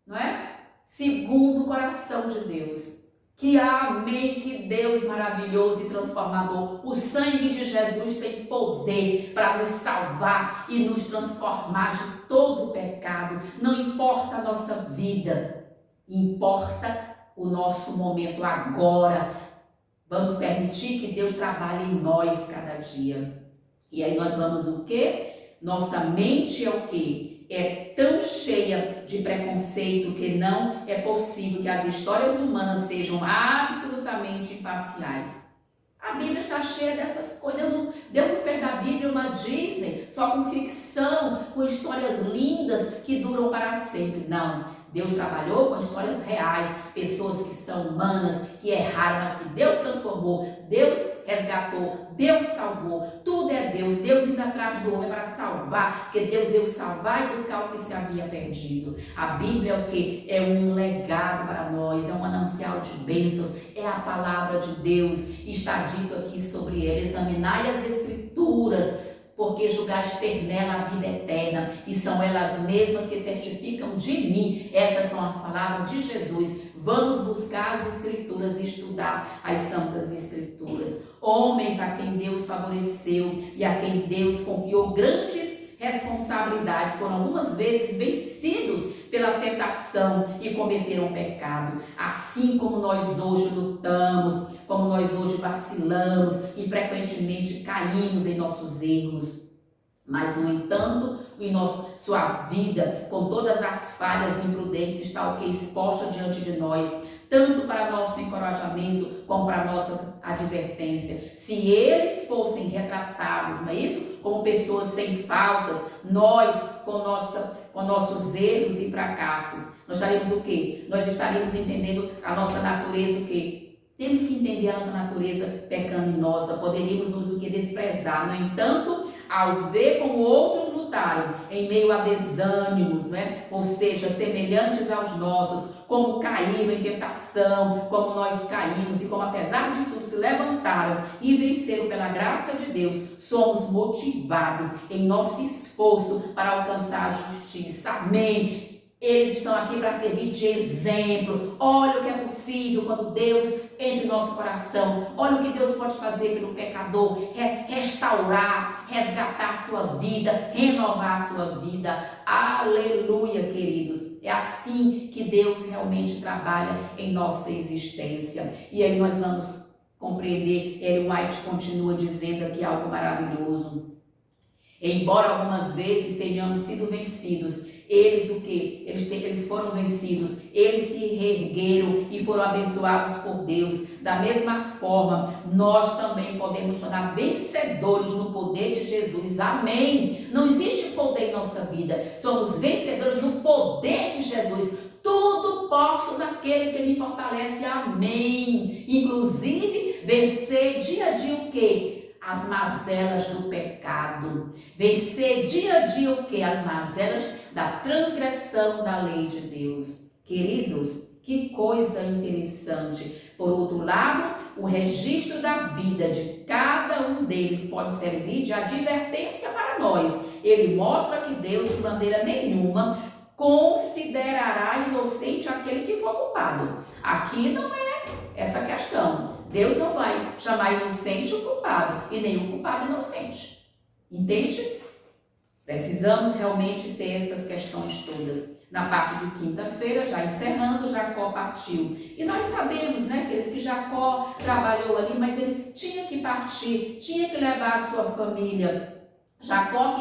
não é? Segundo o coração de Deus. Que amém, que Deus maravilhoso e transformador. O sangue de Jesus tem poder para nos salvar e nos transformar de todo o pecado. Não importa a nossa vida, importa o nosso momento agora. Vamos permitir que Deus trabalhe em nós cada dia. E aí nós vamos o quê? Nossa mente é o quê? É tão cheia de preconceito que não é possível que as histórias humanas sejam absolutamente imparciais. A Bíblia está cheia dessas coisas. Deus não fez da Bíblia uma Disney, só com ficção, com histórias lindas que duram para sempre. Não. Deus trabalhou com histórias reais, pessoas que são humanas, que erraram, mas que Deus transformou, Deus resgatou, Deus salvou. Tudo é Deus. Deus indo atrás do homem para salvar, porque Deus veio salvar e buscar o que se havia perdido. A Bíblia é o quê? É um legado para nós, é um manancial de bênçãos, é a palavra de Deus. Está dito aqui sobre ela, examinai as Escrituras, porque julgaste ter nela a vida eterna, e são elas mesmas que testificam de mim. Essas são as palavras de Jesus. Vamos buscar as Escrituras e estudar as Santas Escrituras. Homens a quem Deus favoreceu e a quem Deus confiou grandes responsabilidades, foram algumas vezes vencidos pela tentação e cometeram pecado. Assim como nós hoje lutamos, como nós hoje vacilamos e frequentemente caímos em nossos erros. Mas, no entanto, sua vida, com todas as falhas e imprudências, está o que exposta diante de nós, tanto para nosso encorajamento como para nossa advertência. Se eles fossem retratados, não é isso? Como pessoas sem faltas, nós, com nossos erros e fracassos, nós estaremos o quê? Nós estaremos entendendo a nossa natureza o quê? Temos que entender a nossa natureza pecaminosa, poderíamos nos o que desprezar. No entanto, ao ver como outros lutaram em meio a desânimos, né? Ou seja, semelhantes aos nossos, como caíram em tentação, como nós caímos e como apesar de tudo se levantaram e venceram pela graça de Deus, somos motivados em nosso esforço para alcançar a justiça. Amém. Eles estão aqui para servir de exemplo. Olha o que é possível quando Deus entra em nosso coração. Olha o que Deus pode fazer pelo pecador. Restaurar, resgatar a sua vida, renovar a sua vida. Aleluia, queridos. É assim que Deus realmente trabalha em nossa existência. E aí nós vamos compreender. Ellen White continua dizendo aqui algo maravilhoso. Embora algumas vezes tenhamos sido vencidos, eles o que? Eles foram vencidos, eles se reergueram e foram abençoados por Deus. Da mesma forma, nós também podemos tornar vencedores no poder de Jesus. Amém? Não existe poder em nossa vida, somos vencedores no poder de Jesus. Tudo posso naquele que me fortalece. Amém? Inclusive, vencer dia a dia o quê? As mazelas do pecado. Vencer dia a dia o quê? As mazelas da transgressão da lei de Deus. Queridos, que coisa interessante. Por outro lado, o registro da vida de cada um deles pode servir de advertência para nós. Ele mostra que Deus, de maneira nenhuma, considerará inocente aquele que for culpado. Aqui não é essa questão. Deus não vai chamar inocente o culpado e nem o culpado inocente. Entende? Precisamos realmente ter essas questões todas. Na parte de quinta-feira, já encerrando, Jacó partiu. E nós sabemos, né, aqueles que Jacó trabalhou ali, mas ele tinha que partir, tinha que levar a sua família. Jacó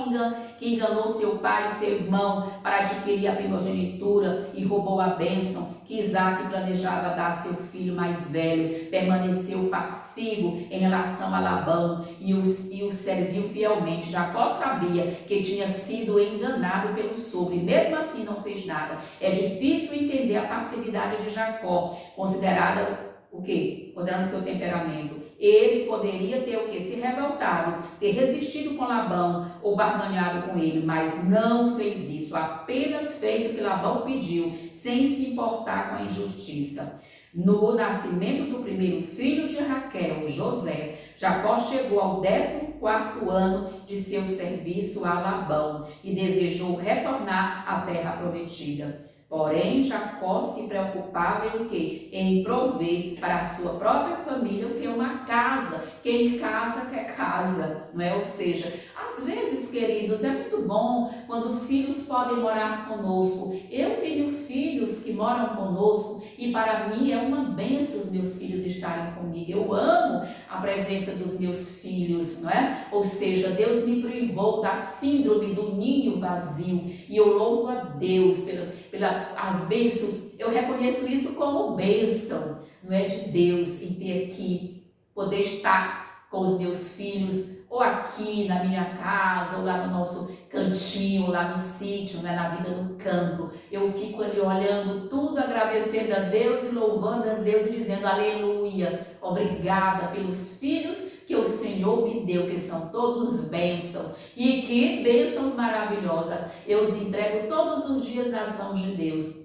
que enganou seu pai e seu irmão para adquirir a primogenitura e roubou a bênção que Isaac planejava dar a seu filho mais velho, permaneceu passivo em relação a Labão e o serviu fielmente. Jacó sabia que tinha sido enganado pelo sogro e mesmo assim não fez nada. É difícil entender a passividade de Jacó, considerada o quê? Considerando seu temperamento. Ele poderia ter o quê? Se revoltado, ter resistido com Labão ou barganhado com ele, mas não fez isso. Apenas fez o que Labão pediu, sem se importar com a injustiça. No nascimento do primeiro filho de Raquel, José, Jacó chegou ao 14º ano de seu serviço a Labão e desejou retornar à terra prometida. Porém, Jacó se preocupava em o quê? Em prover para a sua própria família o que? Uma casa. Quem casa quer casa, não é? Ou seja, às vezes, queridos, é muito bom quando os filhos podem morar conosco. Eu tenho filhos que moram conosco e para mim é uma bênção os meus filhos estarem comigo. Eu amo a presença dos meus filhos, não é? Ou seja, Deus me privou da síndrome do ninho vazio e eu louvo a Deus pelas bênçãos. Eu reconheço isso como bênção, não é, de Deus, em ter aqui, poder estar com os meus filhos, ou aqui na minha casa, ou lá no nosso cantinho, lá no sítio, né, na vida no campo. Eu fico ali olhando tudo, agradecendo a Deus e louvando a Deus e dizendo aleluia, obrigada pelos filhos que o Senhor me deu, que são todos bênçãos. E que bênçãos maravilhosas. Eu os entrego todos os dias nas mãos de Deus.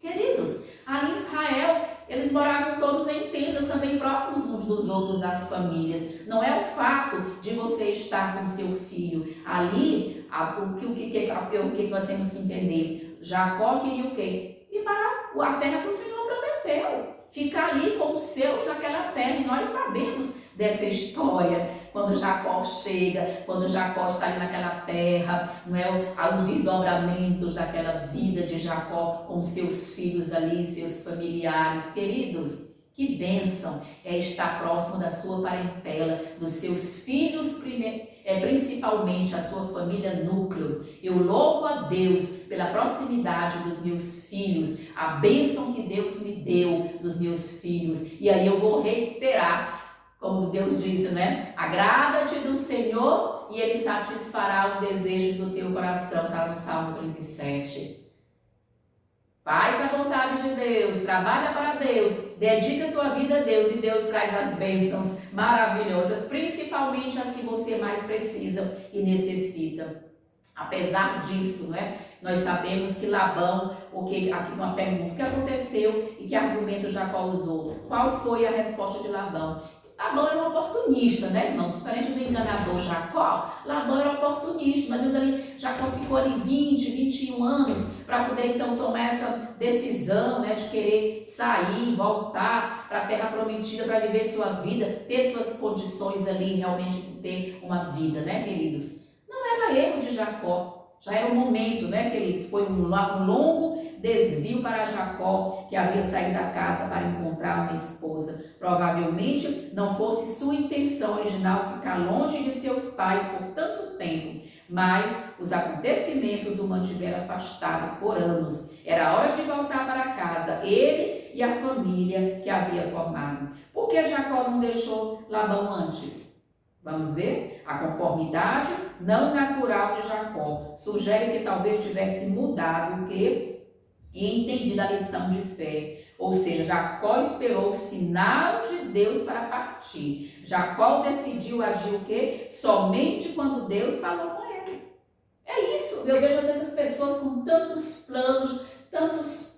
Queridos, ali em Israel, eles moravam todos em tendas também próximos uns dos outros, das famílias. Não é o fato de você estar com seu filho. Ali, o que nós temos que entender? Jacó queria o quê? Ir para a terra que o Senhor prometeu. Ficar ali com os seus naquela terra. E nós sabemos dessa história. Quando Jacó chega, quando Jacó está ali naquela terra, não é? Os desdobramentos daquela vida de Jacó com seus filhos ali, seus familiares. Queridos, que bênção é estar próximo da sua parentela, dos seus filhos, principalmente a sua família núcleo. Eu louvo a Deus pela proximidade dos meus filhos, a bênção que Deus me deu dos meus filhos. E aí eu vou reiterar, como Deus disse, né? Agrada-te do Senhor e Ele satisfará os desejos do teu coração. Está no Salmo 37. Faz a vontade de Deus, trabalha para Deus, dedica a tua vida a Deus e Deus traz as bênçãos maravilhosas, principalmente as que você mais precisa e necessita. Apesar disso, né? Nós sabemos que Labão, aqui uma pergunta, o que aconteceu e que argumento Jacó usou? Qual foi a resposta de Labão? Labão era um oportunista, né, irmãos? Diferente do enganador Jacó, Labão era oportunista, mas Jacó ficou ali 20, 21 anos para poder então tomar essa decisão, né, de querer sair, voltar para a terra prometida para viver sua vida, ter suas condições ali, realmente ter uma vida, né, queridos? Não era erro de Jacó, já era o momento, né, queridos? Foi um longo desvio para Jacó, que havia saído da casa para encontrar uma esposa. Provavelmente não fosse sua intenção original ficar longe de seus pais por tanto tempo, mas os acontecimentos o mantiveram afastado por anos. Era hora de voltar para casa, ele e a família que havia formado. Por que Jacó não deixou Labão antes? Vamos ver? A conformidade não natural de Jacó sugere que talvez tivesse mudado o quê? E entendido a lição de fé. Ou seja, Jacó esperou o sinal de Deus para partir. Jacó decidiu agir o quê? Somente quando Deus falou com ele. É isso. Eu vejo às vezes as pessoas com tantos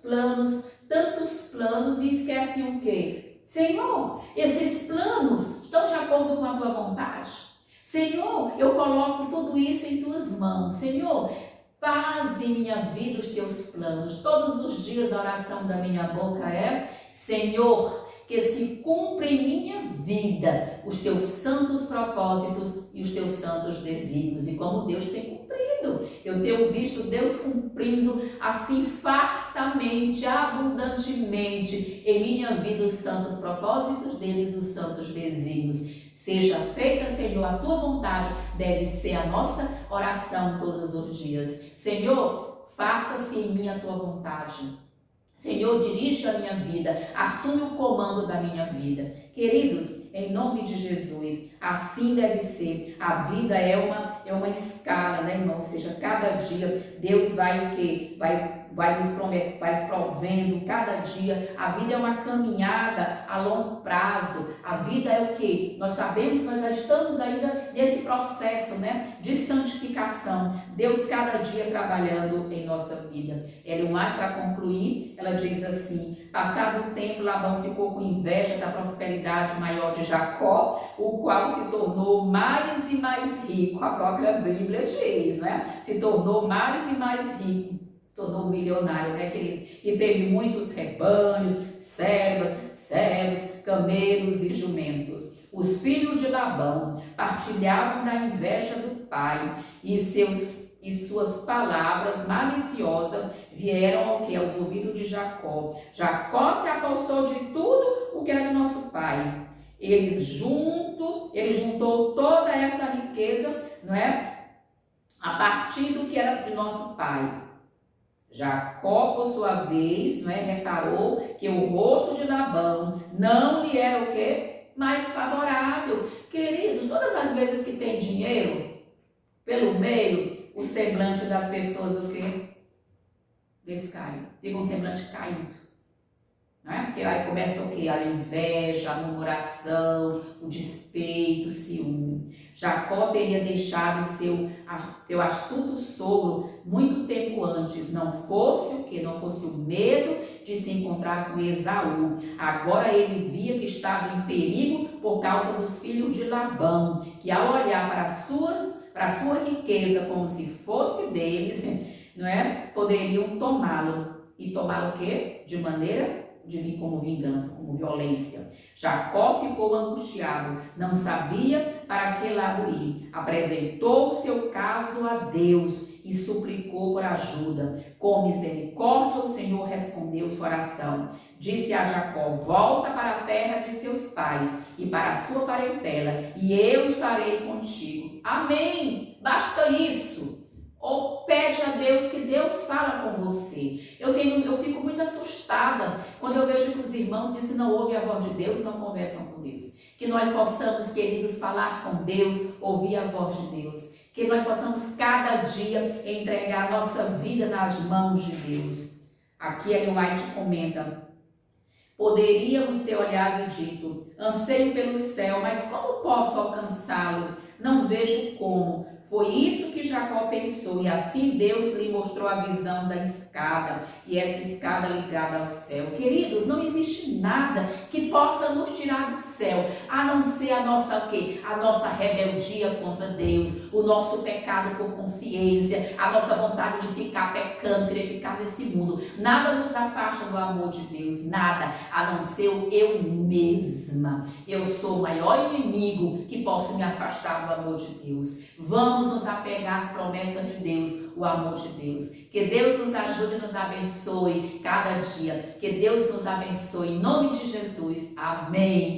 planos e esquecem o quê? Senhor, esses planos estão de acordo com a tua vontade? Senhor, eu coloco tudo isso em tuas mãos. Senhor, faz em minha vida os teus planos. Todos os dias a oração da minha boca é: Senhor, que se cumpra em minha vida os teus santos propósitos e os teus santos desígnios. E como Deus tem cumprido, eu tenho visto Deus cumprindo assim fartamente, abundantemente em minha vida os santos propósitos deles, os santos desígnios. Seja feita, Senhor, a tua vontade, deve ser a nossa oração todos os dias. Senhor, faça-se em mim a tua vontade. Senhor, dirige a minha vida, assume o comando da minha vida. Queridos, em nome de Jesus, assim deve ser. A vida é uma escala, né, irmão? Ou seja, cada dia Deus vai o quê? Vai nos provendo cada dia. A vida é uma caminhada a longo prazo. A vida é o quê? Nós sabemos que nós já estamos ainda nesse processo, né, de santificação. Deus cada dia trabalhando em nossa vida. Ellen White, para concluir, ela diz assim: passado o tempo, Labão ficou com inveja da prosperidade maior de Jacó, o qual se tornou mais e mais rico. A própria Bíblia diz, né? Se tornou mais e mais rico. Se tornou milionário, né, queridos? E teve muitos rebanhos, servos, camelos e jumentos. Os filhos de Labão partilhavam da inveja do pai e suas palavras maliciosas vieram ao que? Aos ouvidos de Jacó. Jacó se apossou de tudo o que era de nosso pai. Ele juntou toda essa riqueza, não é? A partir do que era de nosso pai. Jacó, por sua vez, não é, reparou que o rosto de Labão não lhe era o quê? Mais favorável. Queridos, todas as vezes que tem dinheiro, pelo meio, o semblante das pessoas o quê? Descai. Fica um semblante caído. Não é? Porque aí começa o quê? A inveja, a murmuração, o despeito, o ciúme. Jacó teria deixado seu astuto sogro muito tempo antes, não fosse o quê? Não fosse o medo de se encontrar com Esaú. Agora ele via que estava em perigo por causa dos filhos de Labão, que ao olhar para a sua riqueza como se fosse deles, não é? Poderiam tomá-lo. E tomá-lo o quê? De maneira de vir como vingança, como violência. Jacó ficou angustiado, não sabia para que lado ir. Apresentou o seu caso a Deus e suplicou por ajuda. Com misericórdia o Senhor respondeu sua oração. Disse a Jacó: volta para a terra de seus pais e para a sua parentela, e eu estarei contigo. Amém! Basta isso. Ou pede a Deus que Deus fala com você. Eu fico muito assustada quando eu vejo que os irmãos dizem que não ouvem a voz de Deus, não conversam com Deus. Que nós possamos, queridos, falar com Deus, ouvir a voz de Deus. Que nós possamos cada dia entregar a nossa vida nas mãos de Deus. Aqui Ellen White comenta: poderíamos ter olhado e dito: anseio pelo céu, mas como posso alcançá-lo? Não vejo como. Foi isso que Jacó pensou, e assim Deus lhe mostrou a visão da escada, e essa escada ligada ao céu. Queridos, não existe nada que possa nos tirar do céu, a não ser a nossa rebeldia contra Deus, o nosso pecado por consciência, a nossa vontade de ficar pecando, querer ficar nesse mundo. Nada nos afasta do amor de Deus, nada, a não ser o eu mesma. Eu sou o maior inimigo que posso me afastar do amor de Deus. Vamos nos apegar às promessas de Deus, o amor de Deus. Que Deus nos ajude e nos abençoe cada dia. Que Deus nos abençoe em nome de Jesus. Amém.